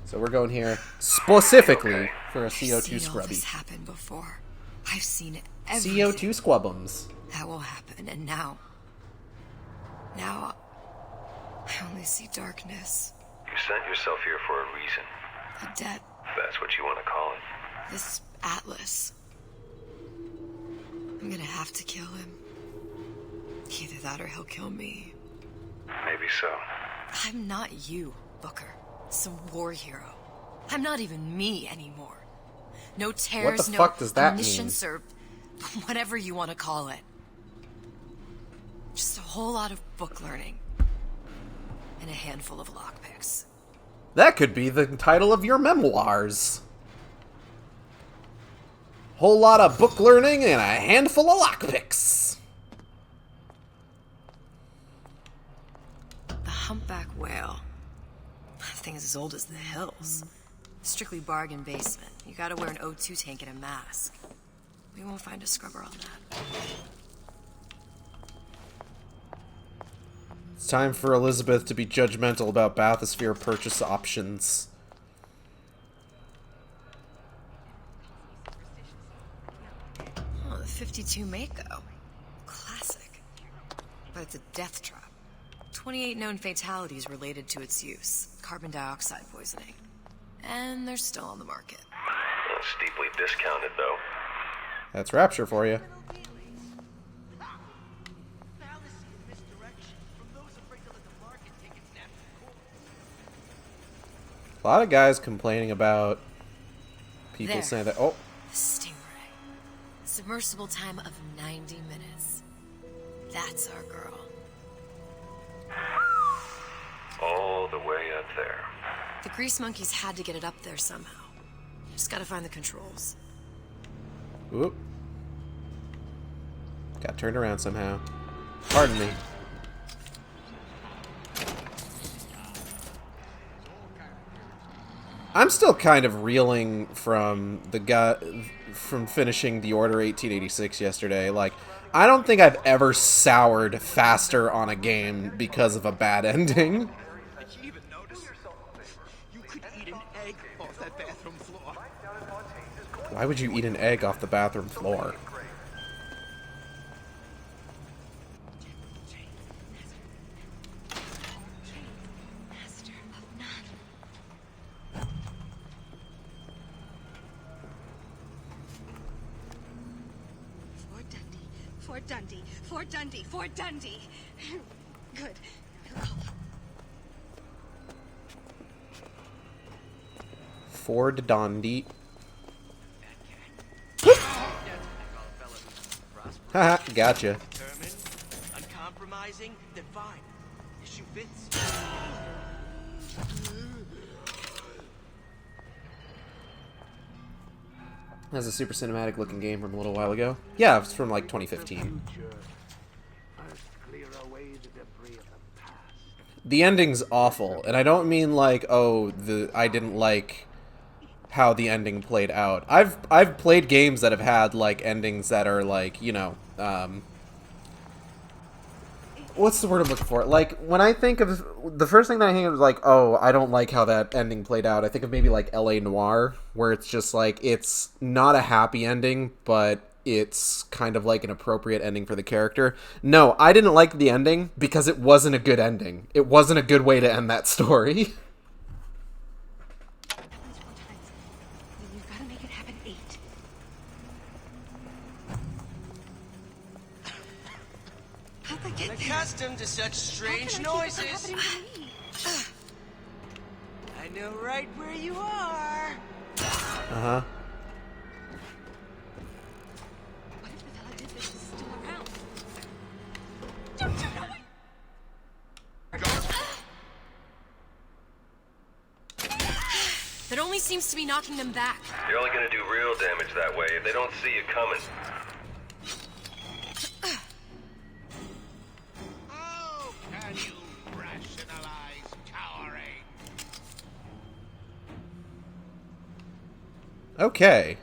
So we're going here specifically for a CO2 scrubby. This happened before. I've seen it. CO2 squubbums. That will happen, and now I only see darkness. You sent yourself here for a reason. A debt. That's what you want to call it. This Atlas. I'm gonna have to kill him. Either that or he'll kill me. Maybe so. I'm not you, Booker. Some war hero. I'm not even me anymore. No tears, what the fuck does that omniscience, or whatever you want to call it. Just a whole lot of book learning. And a handful of lockpicks. That could be the title of your memoirs. Whole lot of book learning and a handful of lockpicks. thing's as old as the hills. Strictly bargain basement. You gotta wear an O2 tank and a mask. We won't find a scrubber on that. It's time for Elizabeth to be judgmental about bathysphere purchase options. Oh, the 52 Mako. Classic. But it's a death trap. 28 known fatalities related to its use. Carbon dioxide poisoning. And they're still on the market. Steeply discounted, though. That's Rapture for you. A lot of guys complaining about people There. saying that, oh. The Stingray. Submersible time of 90 minutes. That's our girl. All the way up there. The grease monkeys had to get it up there somehow. Just gotta find the controls. Oop. Got turned around somehow. Pardon me. I'm still kind of reeling from from finishing The Order 1886 yesterday. Like, I don't think I've ever soured faster on a game because of a bad ending. Why would you eat an egg off the bathroom floor? Fort Dundee. Fort Dundee. Fort Dundee. Good. Ford Dundee. Haha, gotcha. Determined, uncompromising, then fine. The shoe fits. That's a super cinematic looking game from a little while ago. Yeah, it's from like 2015. The ending's awful, and I don't mean like, oh, I didn't like how the ending played out. I've played games that have had like endings that are like, you know, what's the word I'm looking for? Like, when I think of the first thing that I think of is like, oh, I don't like how that ending played out. I think of maybe like L.A. Noire, where it's just like, it's not a happy ending, but it's kind of like an appropriate ending for the character. No, I didn't like the ending because it wasn't a good ending. It wasn't a good way to end that story. Unaccustomed to such strange noises. I know right where you are. Uh-huh. What if the fella did this is still around? Don't you know That only seems to be knocking them back. You're only gonna do real damage that way if they don't see you coming. Oh, can you rationalize cowering? Okay.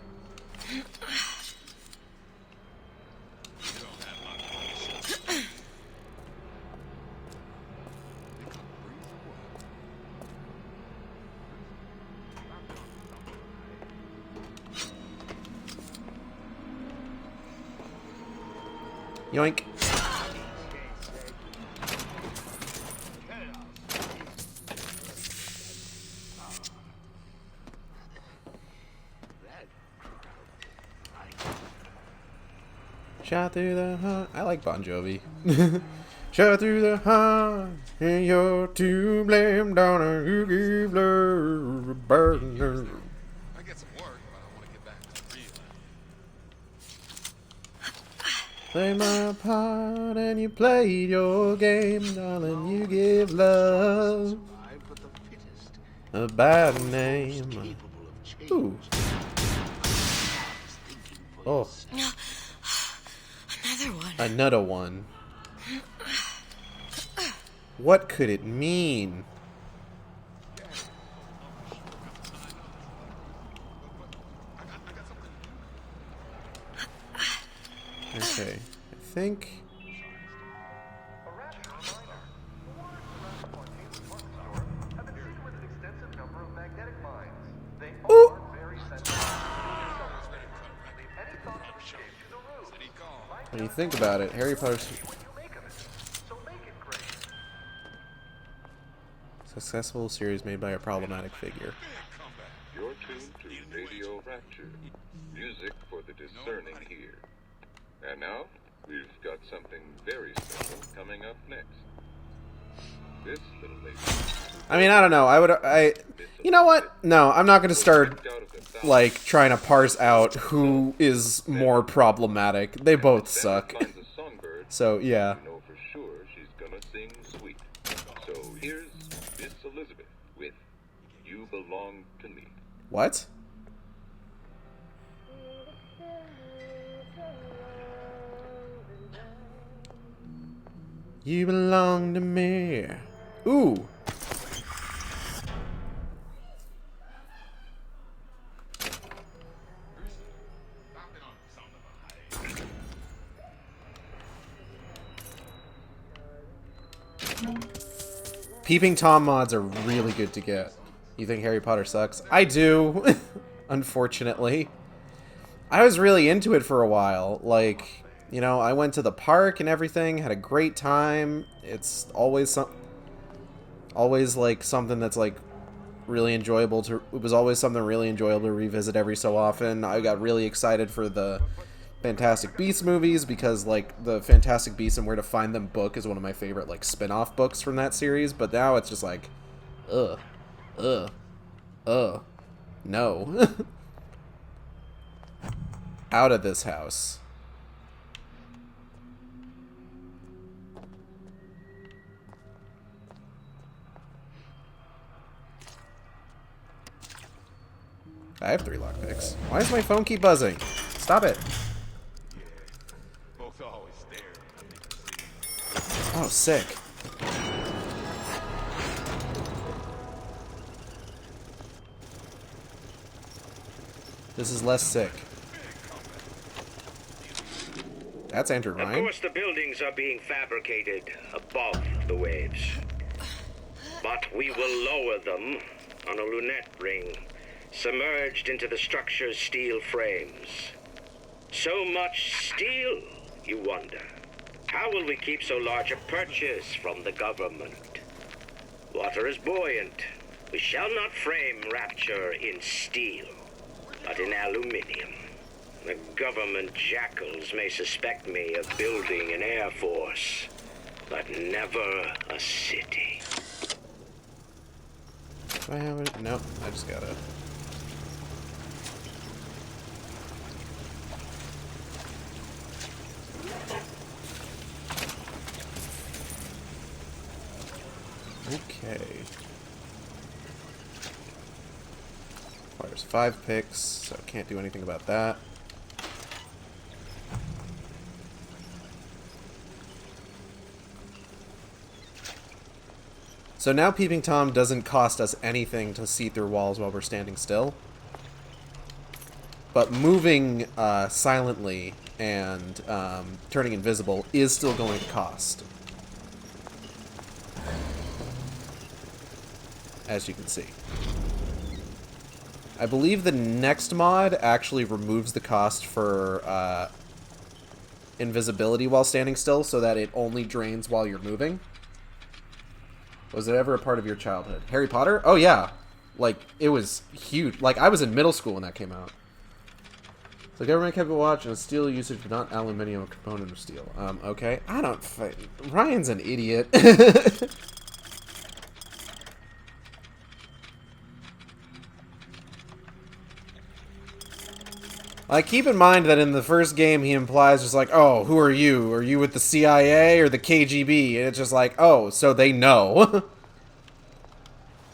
Yoink. Shot through the heart. I like Bon Jovi. Shot through the heart, and you're to blame, daughter. You give love a burner. I get some work, but I want to get back to the real. Play my part, and you played your game, darling. You give love a bad name. Ooh. Oh. Another one. Another one. What could it mean? Okay, I think... Ooh. When you think about it, Harry Potter's... Successful series made by a problematic figure. You're tuned to Radio Rapture. Music for the discerning here. And now, we've got something very special coming up next. This little lady... I mean, I don't know. You know what? No, I'm not going to start, like, trying to parse out who is more problematic. They both suck. So, yeah. You know for sure she's gonna sing sweet. So here's Miss Elizabeth with You Belong to Me. What? You belong to me. Ooh. Peeping Tom mods are really good to get. You think Harry Potter sucks? I do, unfortunately. I was really into it for a while. Like, you know, I went to the park and everything, had a great time. It's always like something that's like really enjoyable to. It was always something really enjoyable to revisit every so often. I got really excited for the Fantastic Beasts movies because, like, the Fantastic Beasts and Where to Find Them book is one of my favorite, like, spin-off books from that series. But now it's just like, no. Out of this house. I have 3 lockpicks. Why does my phone keep buzzing? Stop it. Oh, sick. This is less sick. That's Andrew Ryan. Of course, the buildings are being fabricated above the waves. But we will lower them on a lunette ring, submerged into the structure's steel frames. So much steel, you wonder. How will we keep so large a purchase from the government? Water is buoyant. We shall not frame Rapture in steel, but in aluminium. The government jackals may suspect me of building an air force, but never a city. Do I have it? Nope, I just got it. Okay. Requires 5 picks, so I can't do anything about that. So now Peeping Tom doesn't cost us anything to see through walls while we're standing still. But moving silently and turning invisible is still going to cost. As you can see. I believe the next mod actually removes the cost for invisibility while standing still so that it only drains while you're moving. Was it ever a part of your childhood? Harry Potter? Oh yeah. Like, it was huge. Like, I was in middle school when that came out. The government kept a watch on steel usage, but not aluminium, a component of steel. Okay. I don't... Ryan's an idiot. Like, keep in mind that in the first game he implies just like, oh, who are you? Are you with the CIA or the KGB? And it's just like, oh, so they know.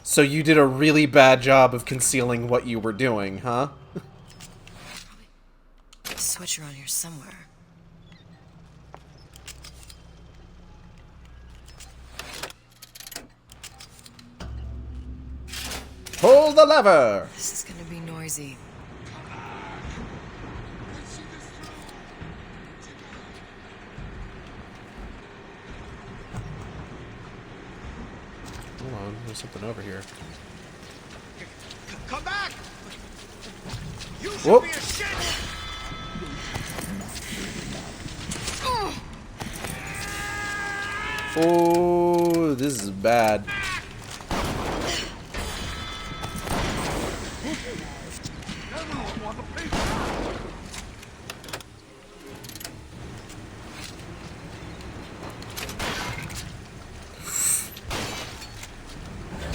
So you did a really bad job of concealing what you were doing, huh? Switch around here somewhere. Pull the lever! This is gonna be noisy. on. There's something over here. Come back! You should Whoop. be ashamed! Oh, this is bad.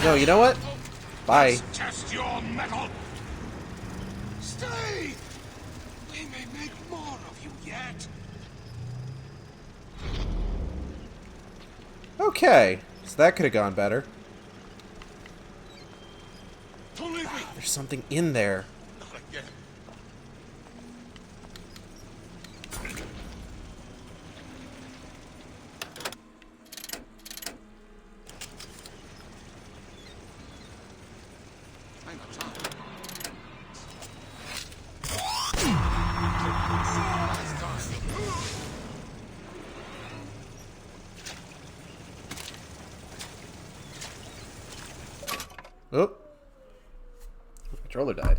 No, you know what? Bye. Test your metal! Stay! We may make more of you yet. Okay, so that could have gone better. Don't leave me! There's something in there. Not again. I got time. Oh. The controller died.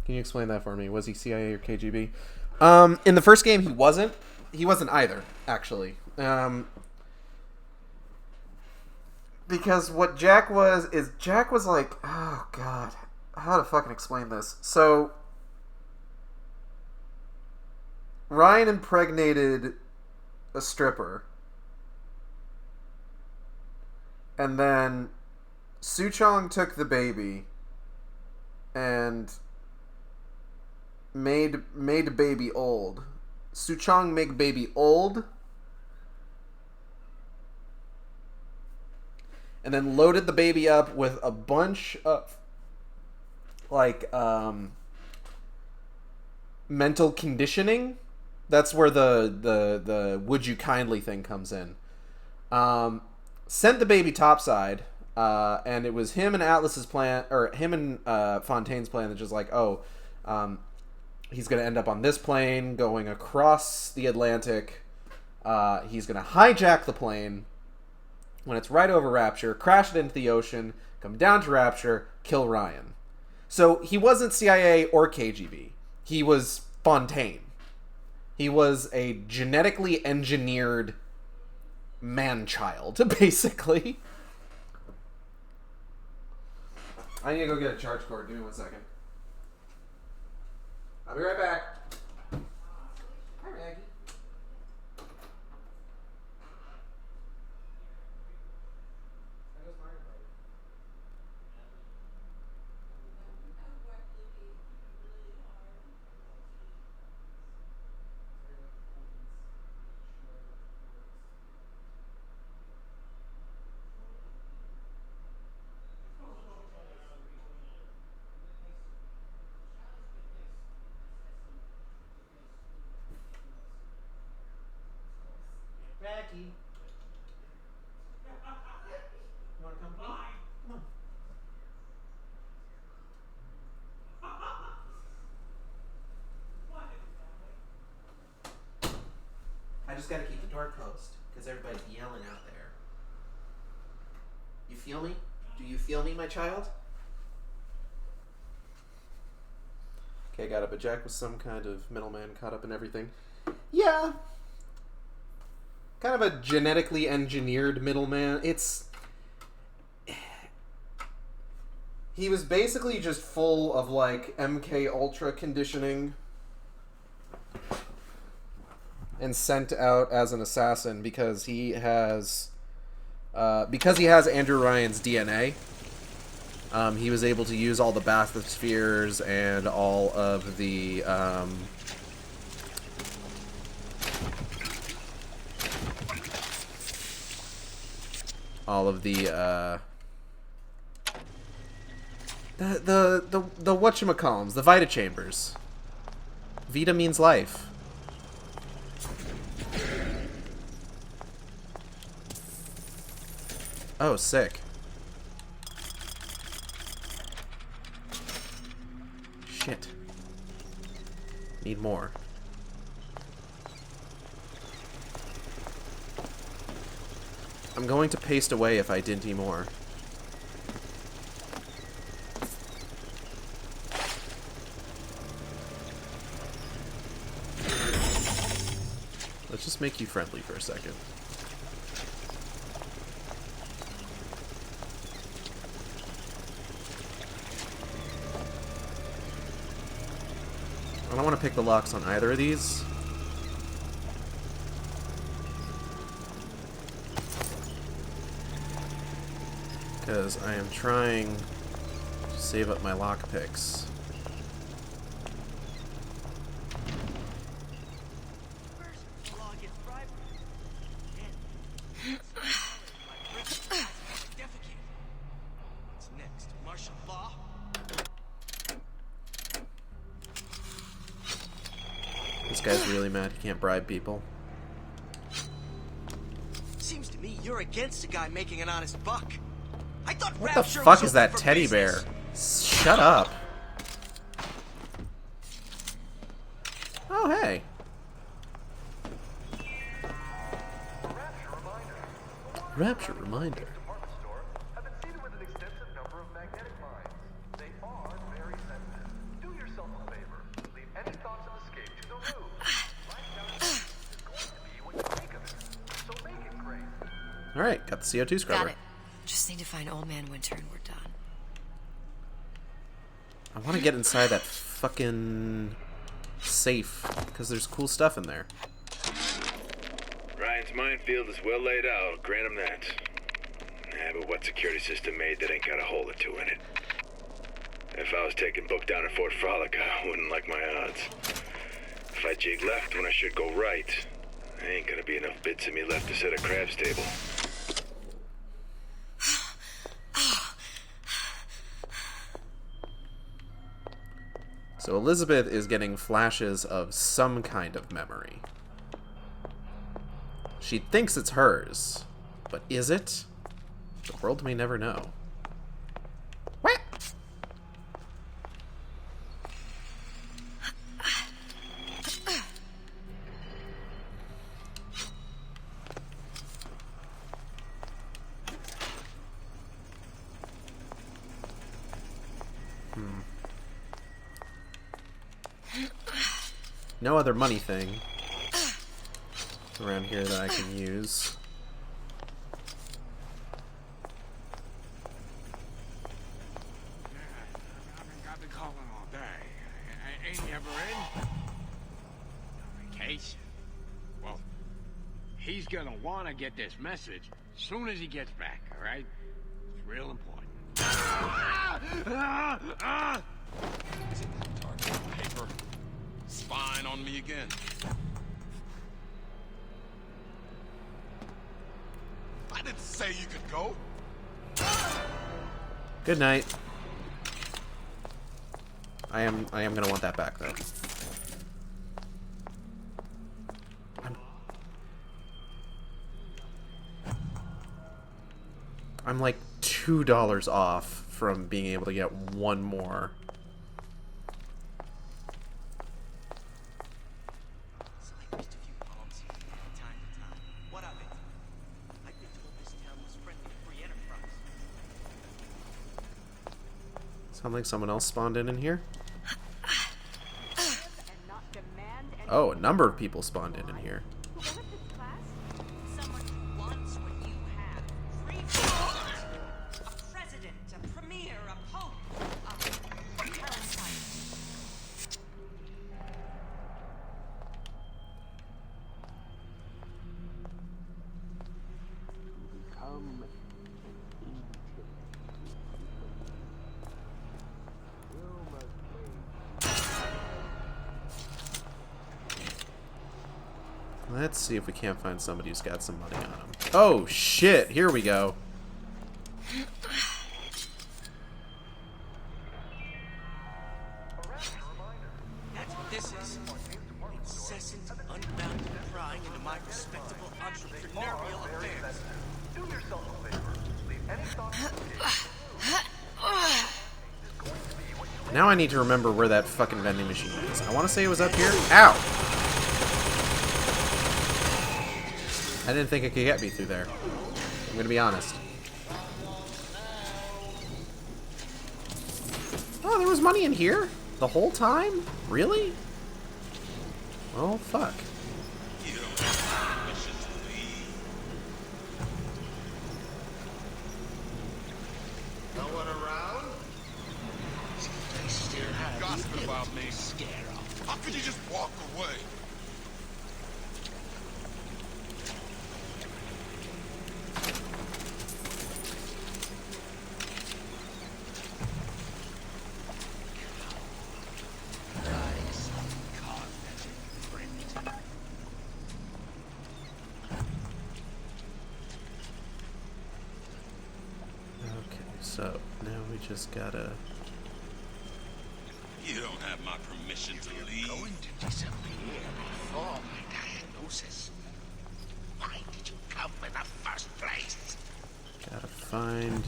Can you explain that for me? Was he CIA or KGB? In the first game, he wasn't. He wasn't either, actually. Because what Jack was, is Jack was like, oh god, how to fucking explain this? So, Ryan impregnated a stripper, and then Suchong took the baby and made baby old. Suchong make baby old, and then loaded the baby up with a bunch of like mental conditioning. That's where the would you kindly thing comes in. Sent the baby topside, and it was him and Atlas's plan, or him and Fontaine's plan, that just like, he's going to end up on this plane, going across the Atlantic. He's going to hijack the plane when it's right over Rapture, crash it into the ocean, come down to Rapture, kill Ryan. So he wasn't CIA or KGB. He was Fontaine. He was a genetically engineered man-child, basically. I need to go get a charge cord. Give me 1 second. I'll be right back. Hi, Maggie. Becky. You want to come play? Come on. I just gotta keep the door closed because everybody's yelling out there. You feel me? Do you feel me, my child? Okay, got it. But Jack was some kind of middleman caught up in everything. Yeah. Kind of a genetically engineered middleman. He was basically just full of like MK Ultra conditioning and sent out as an assassin because he has Andrew Ryan's DNA. He was able to use all the bathyspheres and all of the the whatchamacallums, the Vita chambers. Vita means life. Oh, sick. Shit. Need more. I'm going to paste away if I didn't more. Let's just make you friendly for a second. I don't want to pick the locks on either of these. Because I am trying to save up my lock picks. This guy's really mad he can't bribe people. Seems to me you're against a guy making an honest buck. I thought What the fuck is that teddy bear? Shut up. Oh, hey. Rapture reminder. Alright, got the CO2 scrubber. Got it. Just need to find Old Man Winter and we're done. I want to get inside that fucking safe, because there's cool stuff in there. Ryan's minefield is well laid out, grant him that. Yeah, but what security system made that ain't got a hole or two in it? If I was taking book down at Fort Frolic, I wouldn't like my odds. If I jig left when I should go right, there ain't gonna be enough bits of me left to set a crab's table. So Elizabeth is getting flashes of some kind of memory. She thinks it's hers, but is it? The world may never know. What? No other money thing around here that I can use. I've been calling all day. Ain't you ever in? Vacation? Well, he's gonna want to get this message as soon as he gets back, all right? It's real important. Paper. Spying on me again. I didn't say you could go. Good night. I am gonna want that back though. I'm like $2 off from being able to get one more. Sounds like someone else spawned in here. Oh, a number of people spawned in here. Someone who wants what you have. Free a president, a premier, a pope, a parasite. Let's see if we can't find somebody who's got some money on him. Oh shit, here we go. That's what this is. Incessant, unbounded prying into my respectable entrepreneurial affairs. Do yourself a favor. Leave any thoughts Now I need to remember where that fucking vending machine is. I want to say it was up here. Ow! I didn't think it could get me through there. I'm gonna be honest. Oh, there was money in here? The whole time? Really? Oh, fuck. No one around? They still have Gossiping about me. Scare off. How could you just walk away? So, now we just gotta... You don't have my permission to leave. You're going to disappear before my diagnosis. Why did you come in the first place? Gotta find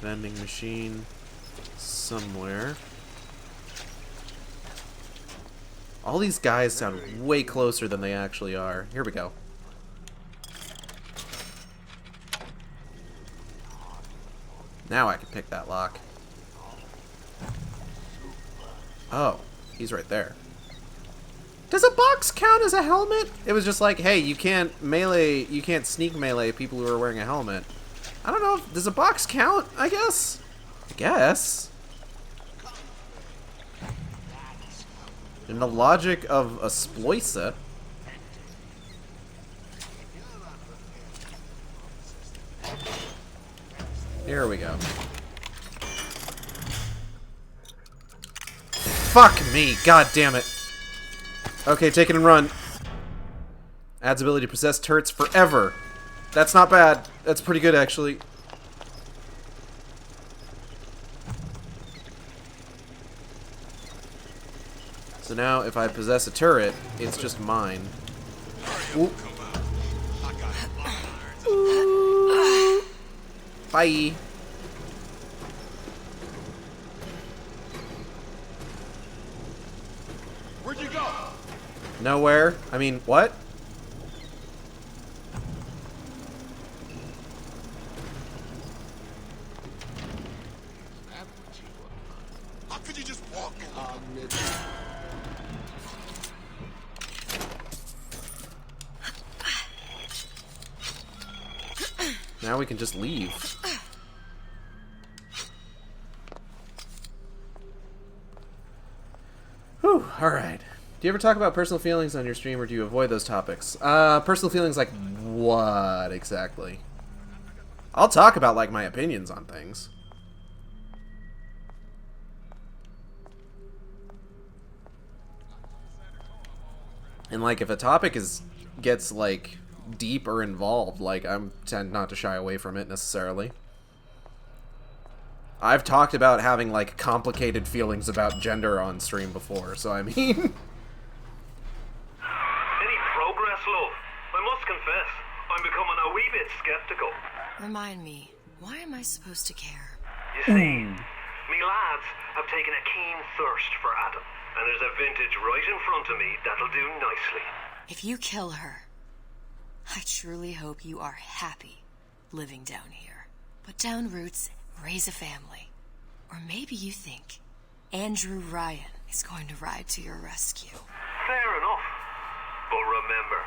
vending machine somewhere. All these guys sound way closer than they actually are. Here we go. Now I can pick that lock. Oh, he's right there. Does a box count as a helmet? It was just like, hey, you can't melee, you can't sneak melee people who are wearing a helmet. I don't know, does a box count, I guess? I guess. In the logic of a sploisa. Here we go. Fuck me, god damn it. Okay, take it and run. Adds ability to possess turrets forever. That's not bad. That's pretty good, actually. So now, if I possess a turret, it's just mine. Ooh. Ooh. Bye. Where'd you go? Nowhere. I mean, what? How could you just walk along? Now we can just leave. Whew, alright. Do you ever talk about personal feelings on your stream, or do you avoid those topics? Personal feelings like what, exactly? I'll talk about, like, my opinions on things. And, like, if a topic gets, like, deep or involved, like, I tend not to shy away from it necessarily. I've talked about having, like, complicated feelings about gender on stream before, so I mean... Any progress, love? I must confess, I'm becoming a wee bit skeptical. Remind me, why am I supposed to care? You see, me lads have taken a keen thirst for Adam, and there's a vintage right in front of me that'll do nicely. If you kill her, I truly hope you are happy living down here. Put down roots, raise a family. Or maybe you think Andrew Ryan is going to ride to your rescue. Fair enough. But remember,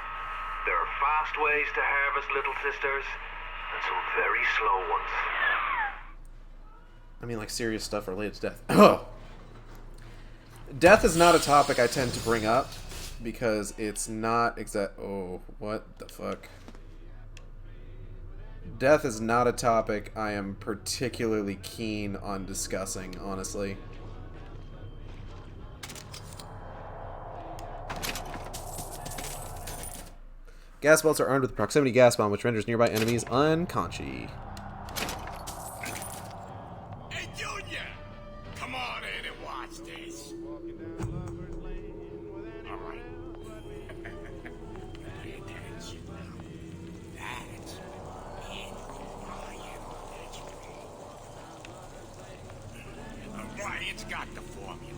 there are fast ways to harvest little sisters, and some very slow ones. I mean, like, serious stuff related to death. Oh! Death is not a topic I tend to bring up, because it's not oh, what the fuck? Death is not a topic I am particularly keen on discussing, honestly. Gas belts are armed with a proximity gas bomb, which renders nearby enemies unconscious. Hey, Junior! Come on in and watch this. All right. Pay attention now. That's Ryan's got the formula.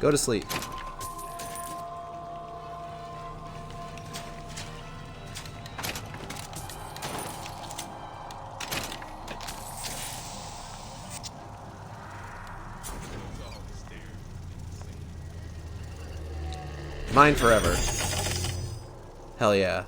Go to sleep. Mine forever. Hell yeah.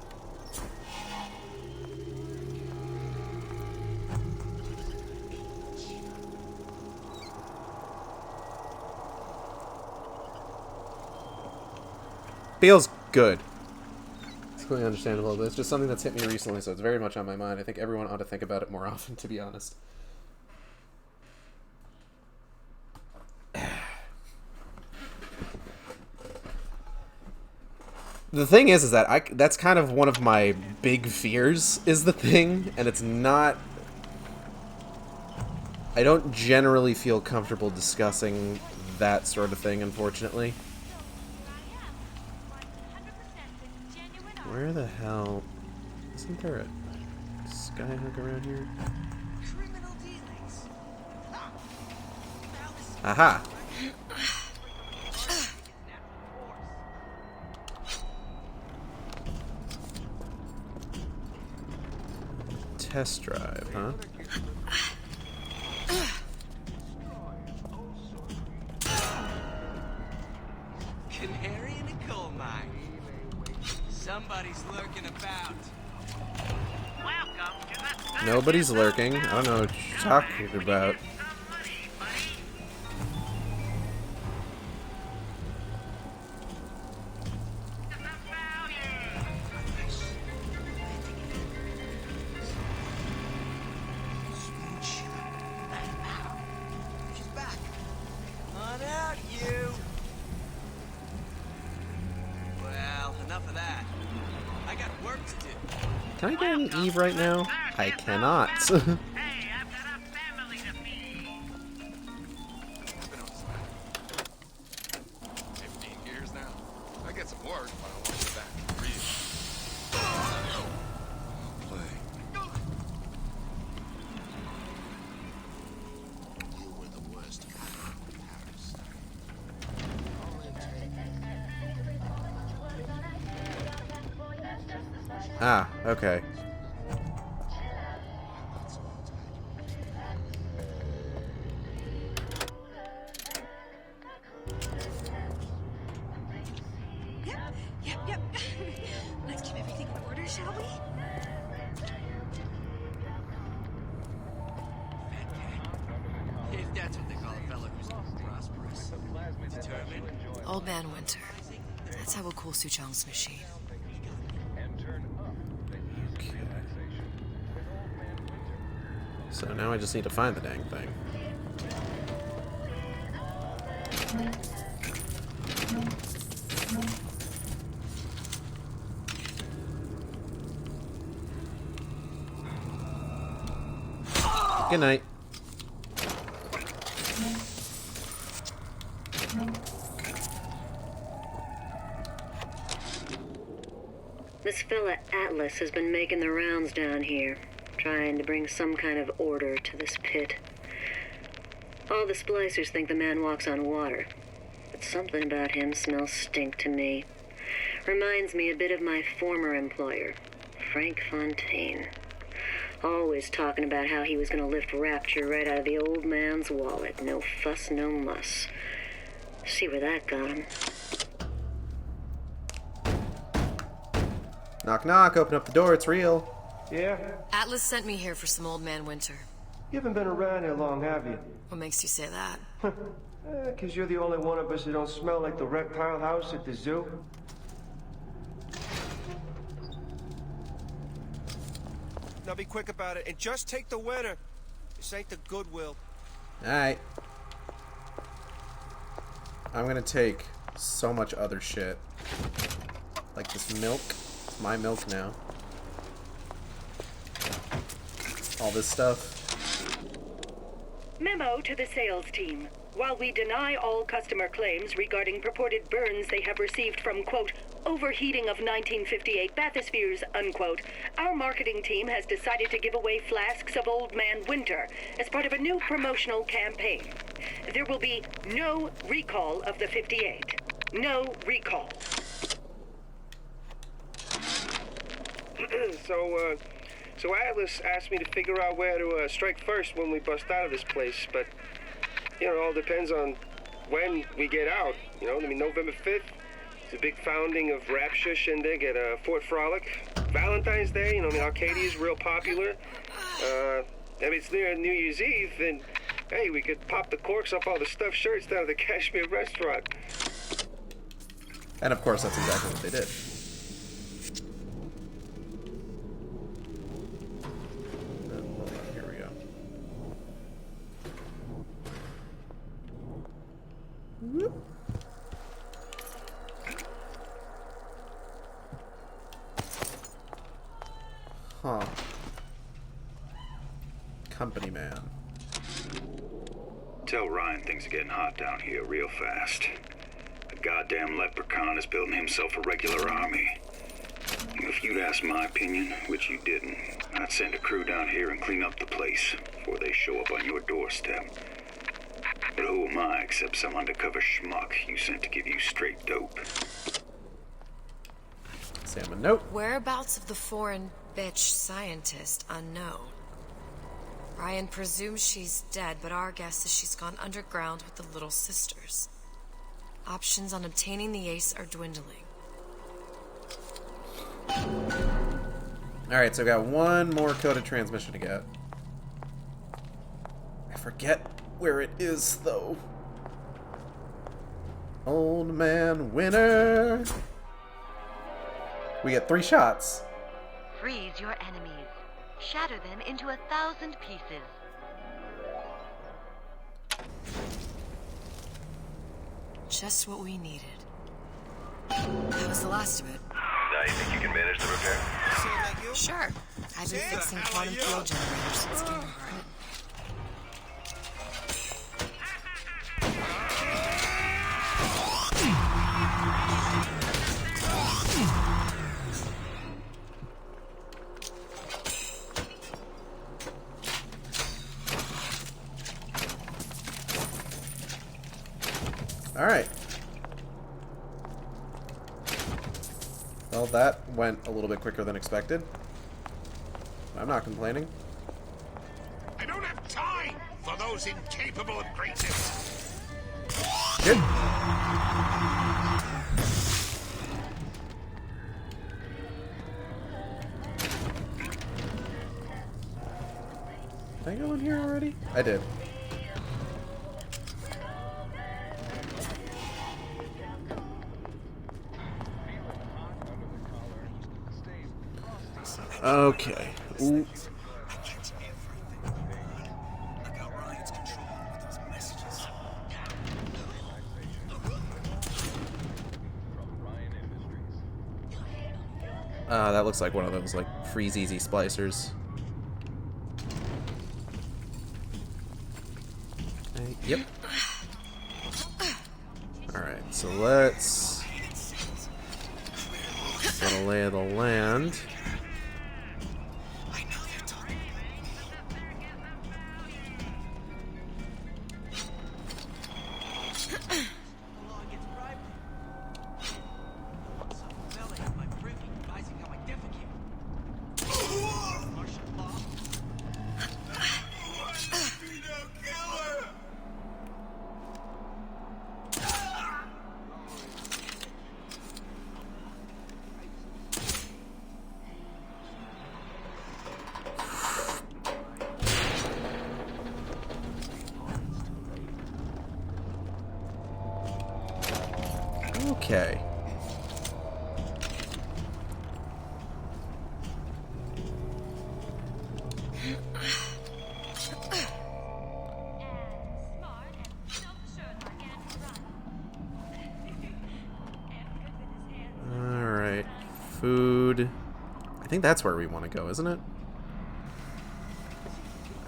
Feels good. It's completely understandable, but it's just something that's hit me recently, so it's very much on my mind. I think everyone ought to think about it more often, to be honest. The thing is that that's kind of one of my big fears, is the thing, and it's not... I don't generally feel comfortable discussing that sort of thing, unfortunately. Where the hell... Isn't there a skyhook around here? Aha! Test drive, huh? Canary in a coal mine. Somebody's lurking about. Welcome to the Nobody's lurking. I don't know what you're talking about. Can I get any Eve right now? I cannot. Ah, okay. Yep. Let's keep everything in order, shall we? If that's what they call a fellow who's prosperous. Determined. Old Man Winter. That's how we'll cool Suchong's machine. So now I just need to find the dang thing. Good night. This fella Atlas has been making the rounds down here, trying to bring some kind of order to this pit. All the splicers think the man walks on water, but something about him smells stink to me. Reminds me a bit of my former employer, Frank Fontaine. Always talking about how he was going to lift Rapture right out of the old man's wallet. No fuss, no muss. See where that got him. Knock knock, open up the door, it's real. Yeah? Atlas sent me here for some Old Man Winter. You haven't been around here long, have you? What makes you say that? 'Cause you're the only one of us who don't smell like the reptile house at the zoo. Now be quick about it, and just take the winner. This ain't the Goodwill. Alright. I'm gonna take so much other shit. Like this milk. It's my milk now. All this stuff. Memo to the sales team. While we deny all customer claims regarding purported burns they have received from, quote, overheating of 1958 bathyspheres, unquote, our marketing team has decided to give away flasks of Old Man Winter as part of a new promotional campaign. There will be no recall of the 58. No recall. So Atlas asked me to figure out where to strike first when we bust out of this place, but, you know, it all depends on when we get out. You know, I mean, November 5th, it's a big founding of Rapture Shindig at Fort Frolic. Valentine's Day, you know, I mean, Arcadia's real popular. I mean, it's near New Year's Eve, and, hey, we could pop the corks off all the stuffed shirts down at the Kashmir restaurant. And of course, that's exactly what they did. Here we go. Whoop. Huh. Company man. Tell Ryan things are getting hot down here real fast. The goddamn leprechaun is building himself a regular army. If you'd asked my opinion, which you didn't, I'd send a crew down here and clean up the place before they show up on your doorstep. But who am I except some undercover schmuck you sent to give you straight dope? Salmon, nope. Whereabouts of the foreign bitch scientist unknown. Ryan presumes she's dead, but our guess is she's gone underground with the Little Sisters. Options on obtaining the ace are dwindling. Alright, so I got one more coded transmission to get. I forget where it is, though. Old Man Winter. We get 3 shots. Freeze your enemies. Shatter them into 1,000 pieces. Just what we needed. That was the last of it. Now you think you can manage the repair? Sure. I've been fixing quantum field generators since kindergarten. Alright. Well, that went a little bit quicker than expected. I'm not complaining. I don't have time for those incapable of greatness. Good. Did I go in here already? I did. Okay. Ooh. That looks like one of those, like, freeze easy splicers. Okay, yep. Alright, so let's get a lay of the land. Okay. Alright. Food. I think that's where we want to go, isn't it?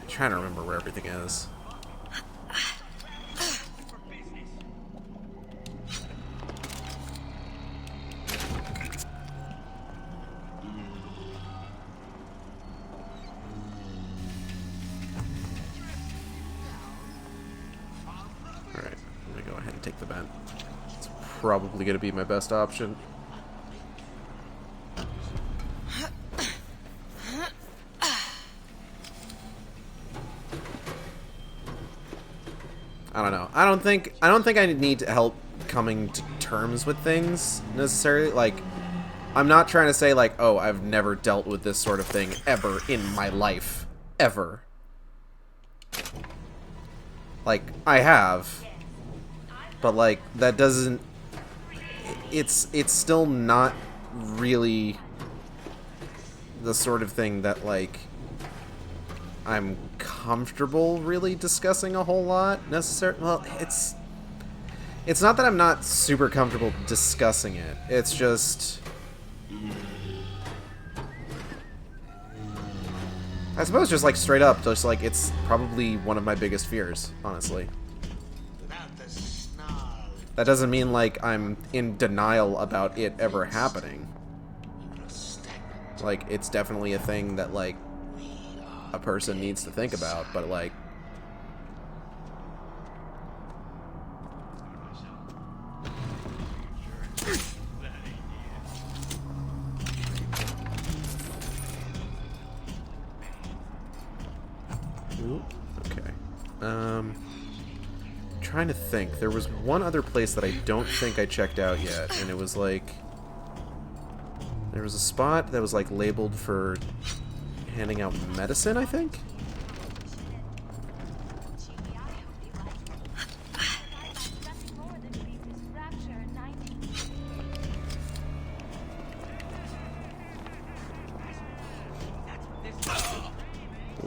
I'm trying to remember where everything is. probably going to be my best option. I don't know. I don't think I need help coming to terms with things necessarily. Like, I'm not trying to say like, oh, I've never dealt with this sort of thing ever in my life. Ever. Like, I have. But like, that doesn't... It's still not really the sort of thing that like I'm comfortable really discussing a whole lot necessarily. Well, it's not that I'm not super comfortable discussing it. It's just, I suppose just like straight up, just like it's probably one of my biggest fears, honestly. That doesn't mean like I'm in denial about it ever happening. Like, it's definitely a thing that like a person needs to think about, but like, ooh, okay. Trying to think. There was one other place that I don't think I checked out yet, and it was like, there was a spot that was like labeled for handing out medicine, I think?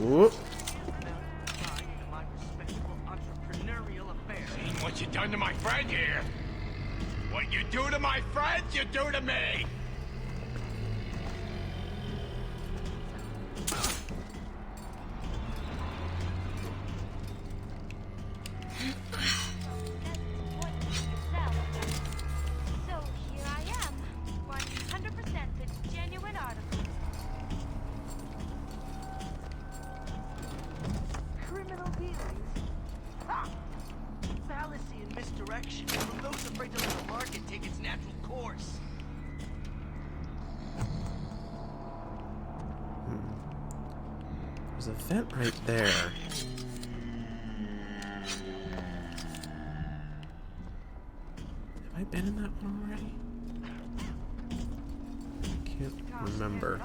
Ooh. Seen what you done to my friend here. What you do to my friends, you do to me. There's a vent right there. Have I been in that one already? I can't remember.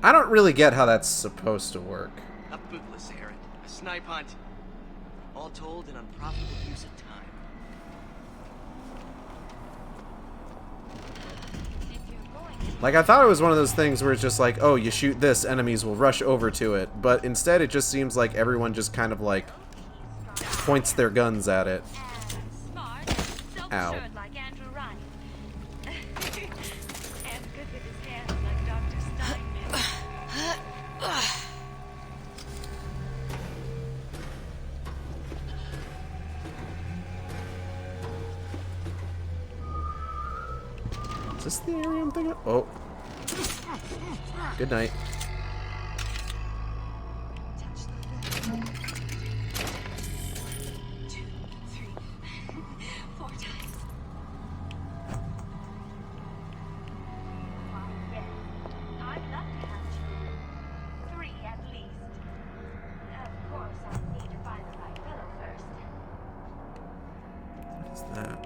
I don't really get how that's supposed to work. A bootless errand, a snipe hunt. All told, an unprofitable use of time. Like, I thought it was one of those things where it's just like, oh, you shoot this, enemies will rush over to it. But instead, it just seems like everyone just kind of, like, points their guns at it. Ow. Is this the area I'm thinking of? Oh. Good night. What is that?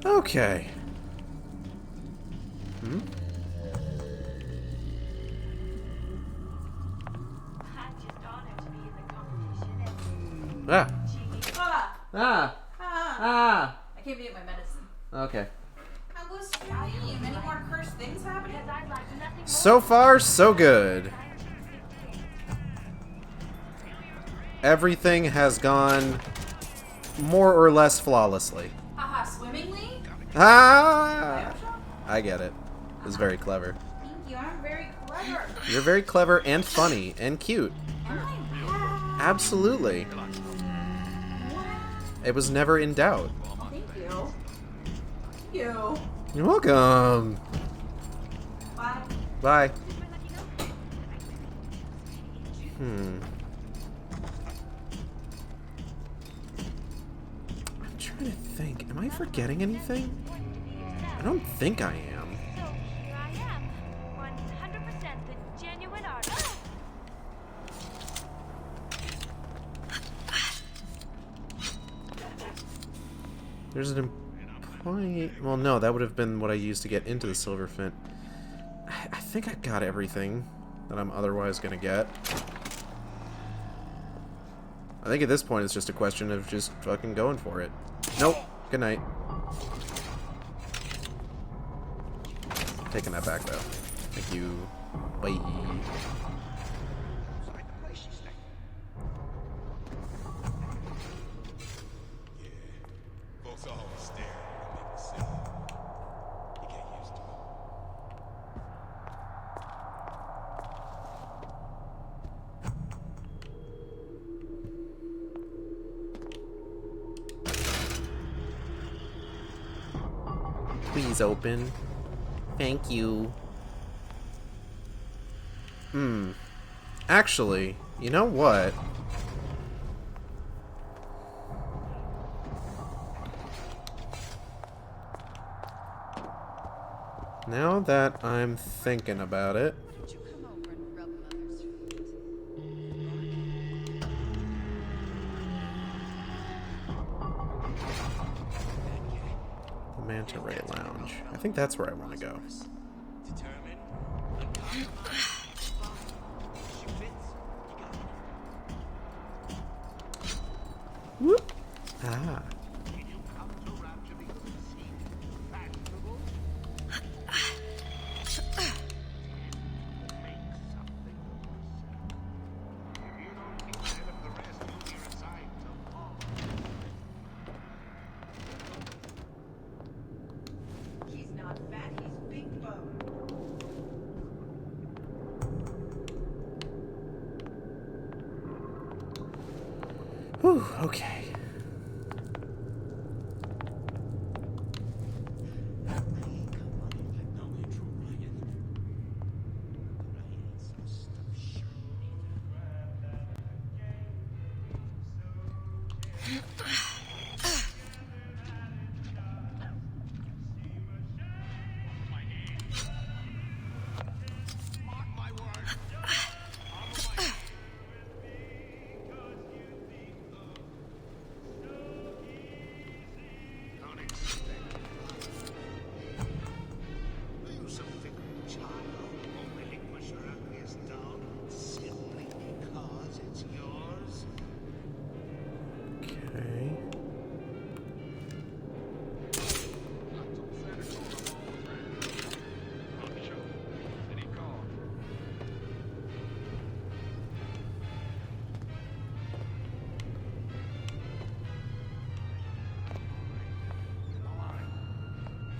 Okay. Hmm? Ah. I came to get my medicine. Okay. I was fine. Any more cursed things happening? So far, so good. Everything has gone more or less flawlessly. Haha, swimmingly? Ah! BioShock? I get it. It was very clever. Thank you, I'm very clever. You're very clever and funny and cute. Am I? Absolutely. It was never in doubt. Thank you. You. You're welcome. Bye. Bye. I'm trying to think. Am I forgetting anything? I don't think I am. So here I am, 100% the genuine artist. There's an employee... Well, no, that would have been what I used to get into the Silverfin. I think I got everything that I'm otherwise going to get. I think at this point it's just a question of just fucking going for it. Nope. Good night. Taking that back, though. Thank you. Bye. Folks always stare and make a scene. You get used to it. Please open. Thank you. Actually, you know what? Now that I'm thinking about it... The Manta Ray Lounge. I think that's where I want to go. Whoop! Ah. He's not fat, he's big bone. Whew, okay.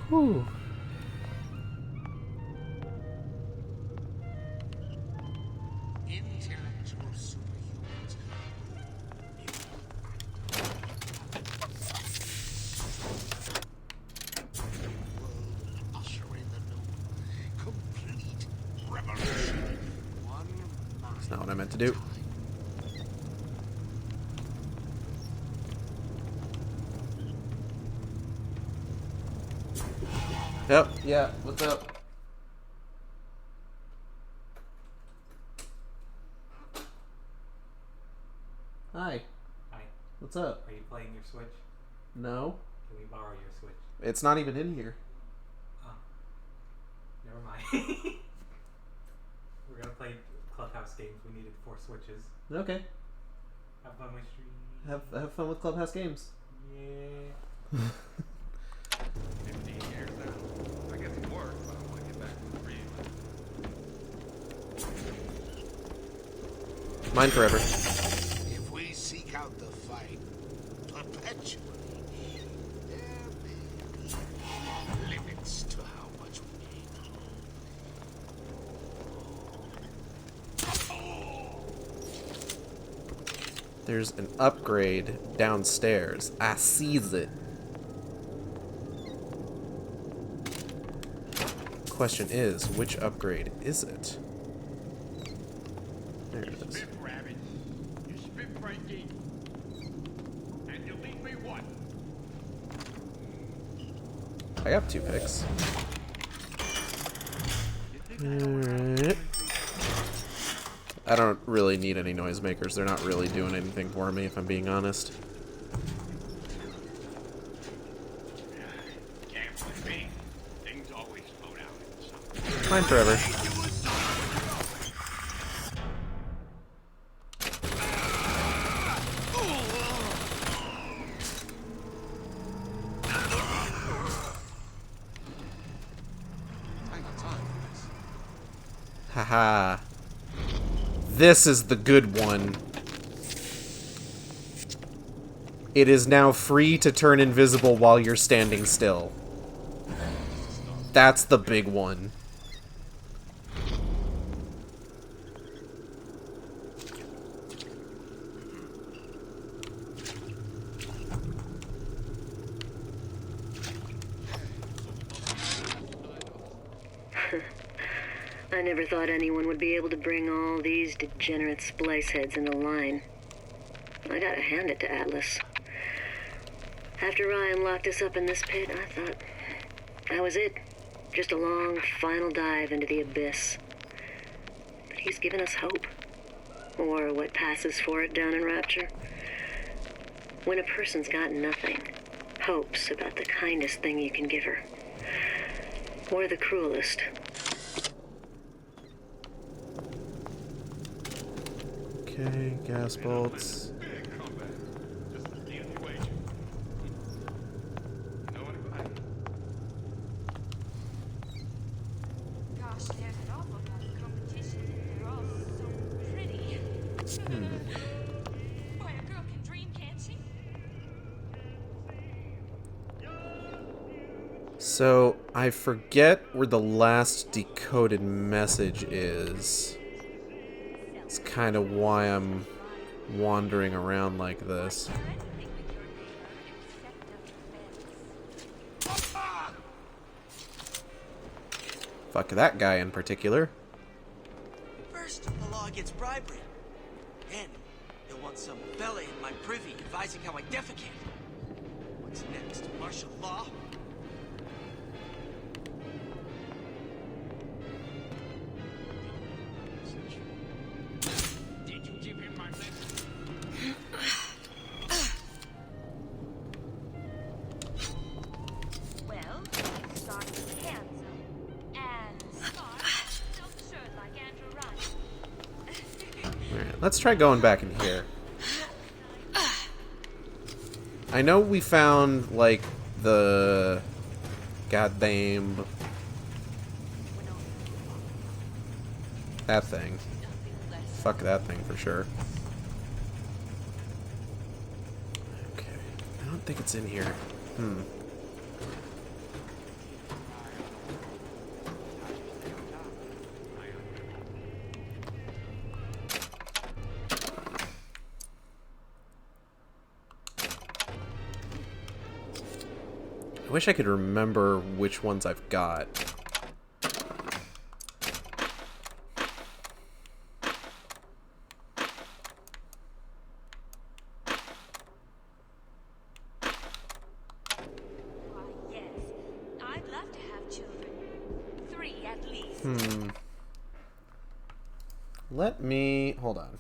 Whew. Intellectual superhumans. World ushering the new complete revolution. One That's not what I meant to do. Yep. Yeah. What's up? Hi. Hi. What's up? Are you playing your Switch? No. Can we borrow your Switch? It's not even in here. Oh. Never mind. We're gonna play Clubhouse games. We needed 4 Switches. Okay. Have fun with stream. Have fun with Clubhouse games. Yeah. 15 years now. I get some work, but I want to get back Mine forever. If we seek out the fight perpetually, there may be limits to how much we need. There's an upgrade downstairs. I sees it. Question is, which upgrade is it? There it is. You spit breaking. And you leave me what? I got 2 picks. Alright. I don't really need any noisemakers. They're not really doing anything for me, if I'm being honest. Things always slow down. Mine forever. Haha. This is the good one. It is now free to turn invisible while you're standing still. That's the big one. I never thought anyone would be able to bring all these degenerate splice heads into line. I gotta hand it to Atlas. After Ryan locked us up in this pit, I thought that was it. Just a long, final dive into the abyss. But he's given us hope. Or what passes for it down in Rapture. When a person's got nothing, hope's about the kindest thing you can give her. Or the cruelest. Okay, gas bolts. Gosh, there's an awful lot of competition, and they're all so pretty. Boy, a girl can dream, can't she? So, I forget where the last decoded message is. It's kind of why I'm wandering around like this. Fuck that guy in particular. First, the law gets bribery. Then, you'll want some fella in my privy advising how I defecate. What's next? Martial law? Did you give him my message? Well, start with handsome and smart, self-assured like Andrew Ryan. Alright, let's try going back in here. I know we found, like, the goddamn... that thing. Fuck that thing for sure. Okay. I don't think it's in here. I wish I could remember which ones I've got. I'd love to have children. 3 at least. Let me... hold on.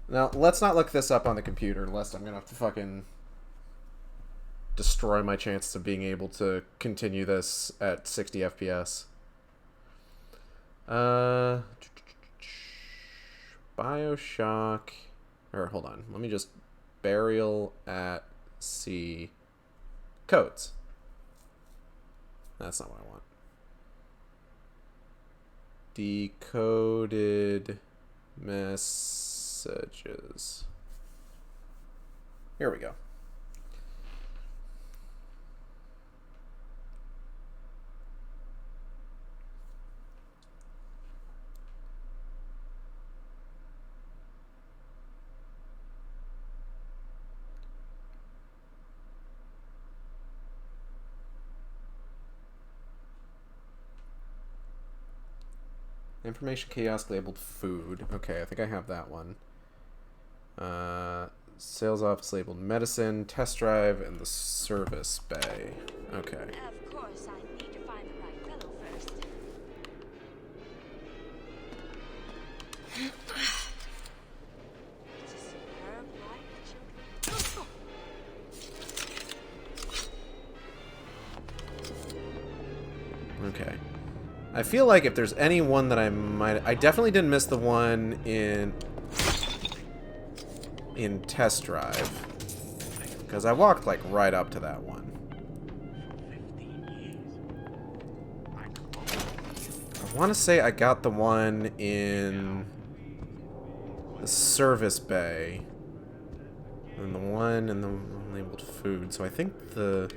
Now, let's not look this up on the computer, lest I'm gonna have to fucking destroy my chance of being able to continue this at 60 FPS. BioShock... or, hold on. Let me just... burial at sea... codes. That's not what I want. Decoded Messages. Here we go. Information kiosk labeled food. Okay, I think I have that one. Sales office labeled medicine, test drive, and the service bay. Okay. Of course, I need to find the right fellow first. It's a superb life, children. Okay. I feel like if there's any one that I definitely didn't miss the one in test drive, because I walked like right up to that one. I want to say I got the one in the service bay, and the one in the labeled food. So I think the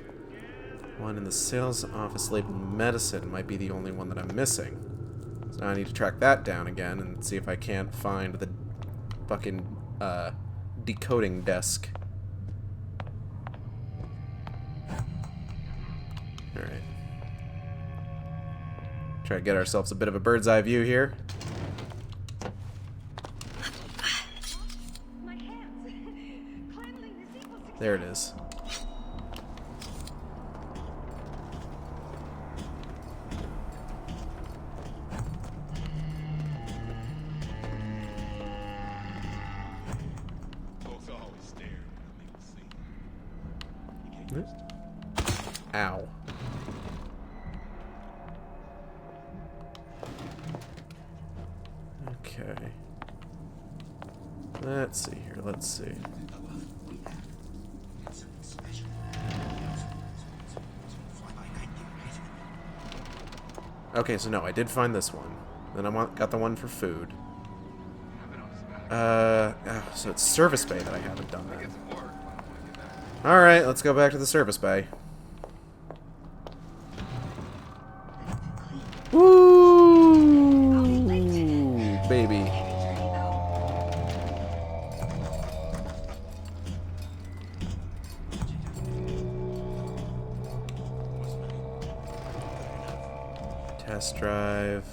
one in the sales office labeled medicine might be the only one that I'm missing. So now I need to track that down again and see if I can't find the fucking decoding desk. Alright. Try to get ourselves a bit of a bird's eye view here. There it is. Ow. Okay. Let's see here. Let's see. Okay, so no, I did find this one. Then I got the one for food. So it's service bay that I haven't done then. Alright, let's go back to the service bay. Woo! Baby. Test drive.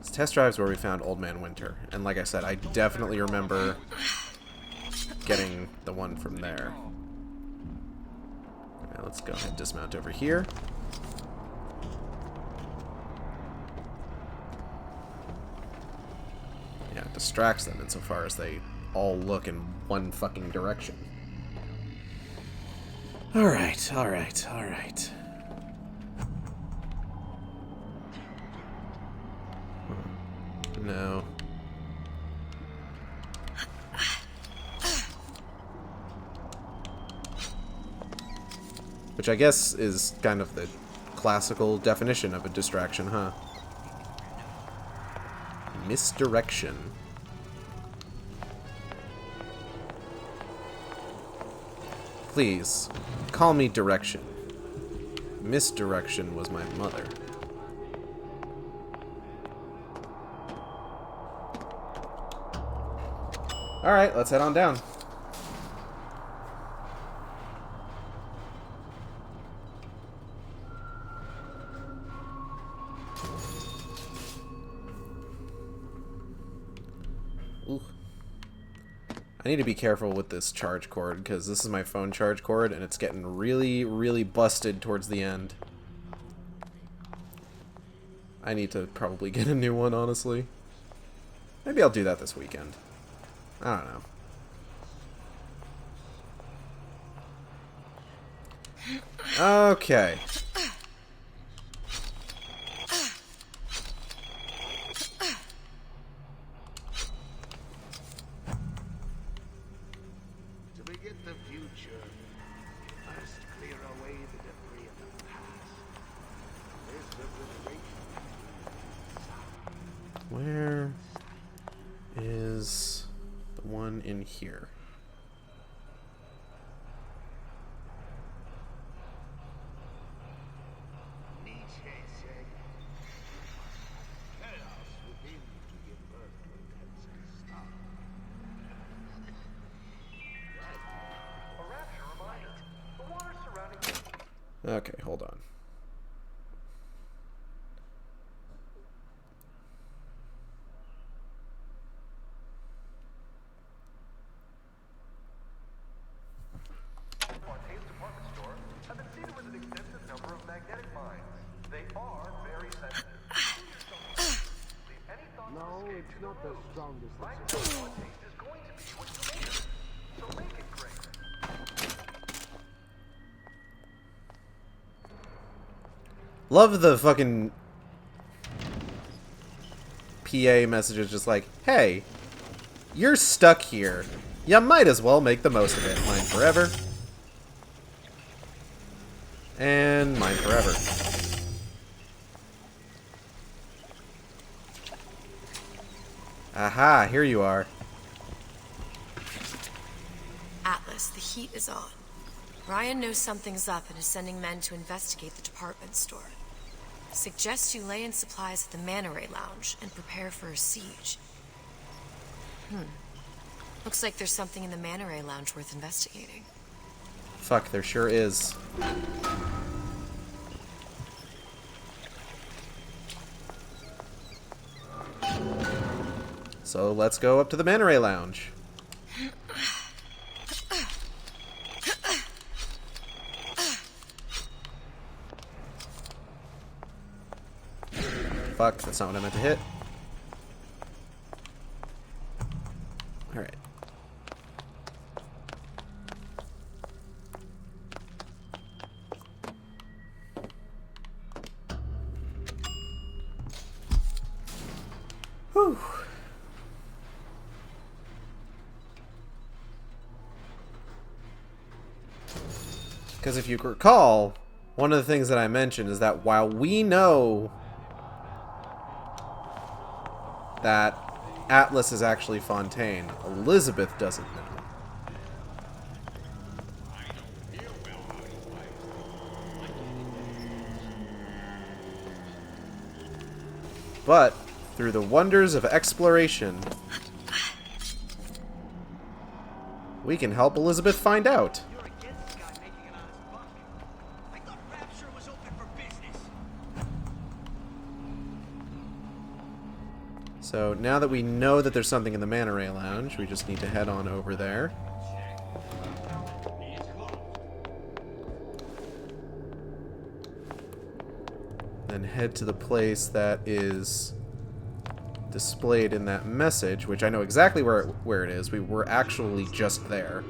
This test drive's where we found Old Man Winter. And like I said, I definitely remember getting the one from there. Alright, let's go ahead and dismount over here. Yeah, it distracts them insofar as they all look in one fucking direction. Alright, alright, alright. No. Which I guess is kind of the classical definition of a distraction, huh? Misdirection. Please, call me direction. Misdirection was my mother. Alright, let's head on down. Ooh. I need to be careful with this charge cord, because this is my phone charge cord, and it's getting really, really busted towards the end. I need to probably get a new one, honestly. Maybe I'll do that this weekend. I don't know. Okay. To begin the future, we must clear away the debris of the past. There's the liberation. Where is the one in here. Okay, hold on. No, it's not the strongest. It's going to be what you make it. So make it great. Love the fucking PA messages just like, hey, you're stuck here. You might as well make the most of it. Mine forever. And mine forever. Aha, here you are. Atlas, the heat is on. Ryan knows something's up and is sending men to investigate the department store. Suggests you lay in supplies at the Manta Ray Lounge and prepare for a siege. Looks like there's something in the Manta Ray Lounge worth investigating. Fuck, there sure is. So let's go up to the Manta Ray Lounge. Fuck, that's not what I meant to hit. Alright. Whew. Because if you recall, one of the things that I mentioned is that while we know that Atlas is actually Fontaine, Elizabeth doesn't know. But through the wonders of exploration, we can help Elizabeth find out. So now that we know that there's something in the Manta Ray Lounge, we just need to head on over there. Then head to the place that is displayed in that message, which I know exactly where it is. We were actually just there.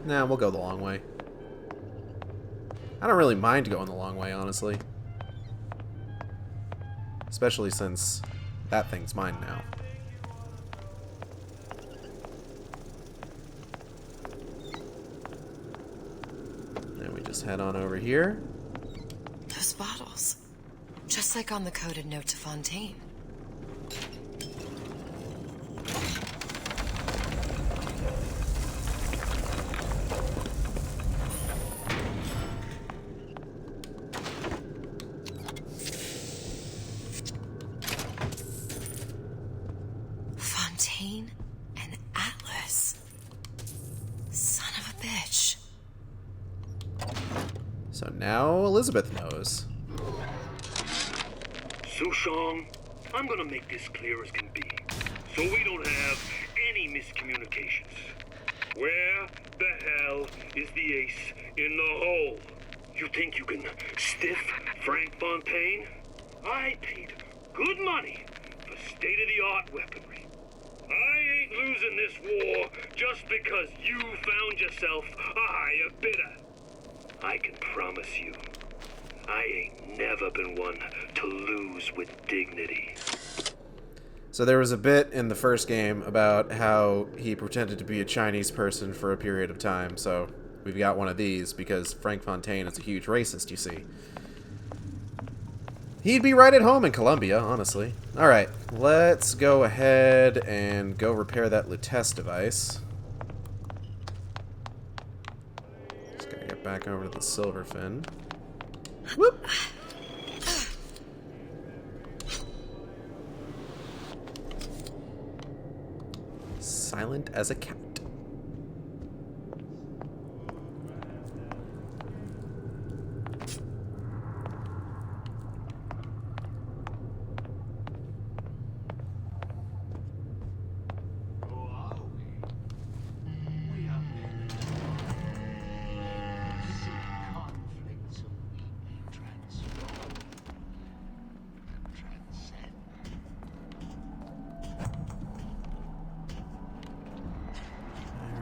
Nah, we'll go the long way. I don't really mind going the long way, honestly. Especially since that thing's mine now. Then we just head on over here. Those bottles. Just like on the coded note to Fontaine. Fontaine and Atlas. Son of a bitch. So now Elizabeth knows. Sushong, I'm gonna make this clear as can be, so we don't have any miscommunications. Where the hell is the ace in the hole? You think you can stiff Frank Fontaine? I paid good money for state-of-the-art weaponry. I ain't losing this war just because you found yourself a higher bidder. I can promise you, I ain't never been one to lose with dignity. So there was a bit in the first game about how he pretended to be a Chinese person for a period of time, so we've got one of these because Frank Fontaine is a huge racist, you see. He'd be right at home in Colombia, honestly. Alright, let's go ahead and go repair that Lutece device. Just gotta get back over to the Silverfin. Whoop! Silent as a cat.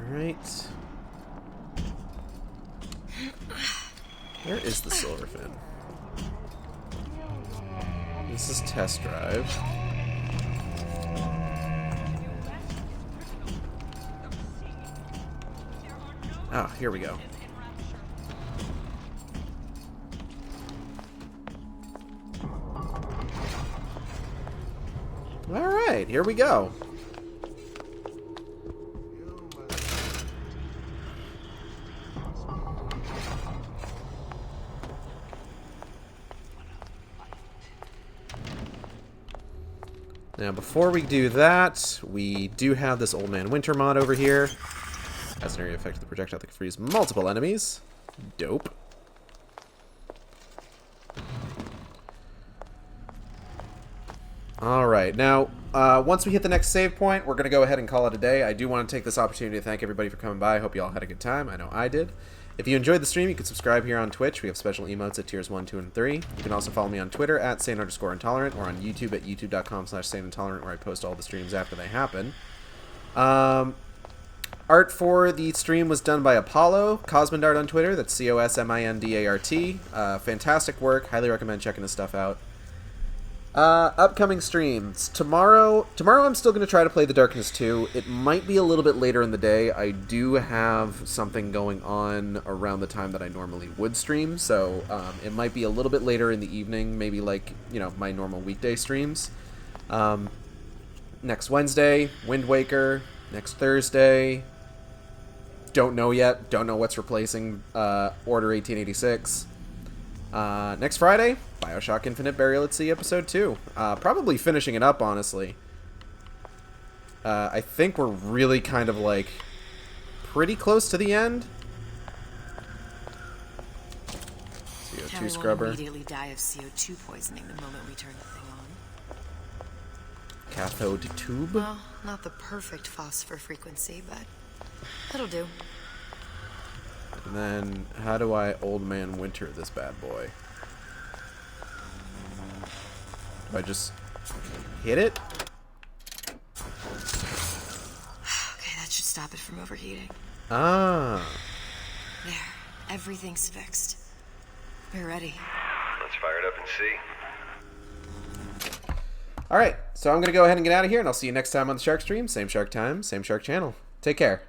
Alright. Where is the Silverfin? This is test drive. Ah, here we go. Alright, here we go. Now, before we do that, we do have this Old Man Winter mod over here. Has an area effect of the projectile that can freeze multiple enemies. Dope. Alright, now, once we hit the next save point, we're going to go ahead and call it a day. I do want to take this opportunity to thank everybody for coming by. I hope you all had a good time. I know I did. If you enjoyed the stream, you can subscribe here on Twitch. We have special emotes at tiers 1, 2, and 3. You can also follow me on Twitter at @sane_intolerant or on YouTube at youtube.com/saneintolerant, where I post all the streams after they happen. Art for the stream was done by Apollo, Cosmindart on Twitter. That's COSMINDART. Fantastic work. Highly recommend checking his stuff out. Upcoming streams. Tomorrow I'm still going to try to play The Darkness 2. It might be a little bit later in the day. I do have something going on around the time that I normally would stream, so it might be a little bit later in the evening, maybe like, you know, my normal weekday streams. Next Wednesday, Wind Waker. Next Thursday, don't know yet. Don't know what's replacing Order 1886. Next Friday, BioShock Infinite Burial at Sea Episode 2. Probably finishing it up, honestly. I think we're really kind of, like, pretty close to the end. CO2 scrubber. Will immediately die of CO2 poisoning the moment we turn the thing on. Cathode tube. Well, not the perfect phosphor frequency, but that'll do. And then, how do I Old Man Winter this bad boy? Do I just hit it? Okay, that should stop it from overheating. Ah. There, everything's fixed. We're ready. Let's fire it up and see. Alright, so I'm going to go ahead and get out of here, and I'll see you next time on the Shark Stream. Same Shark time, same Shark channel. Take care.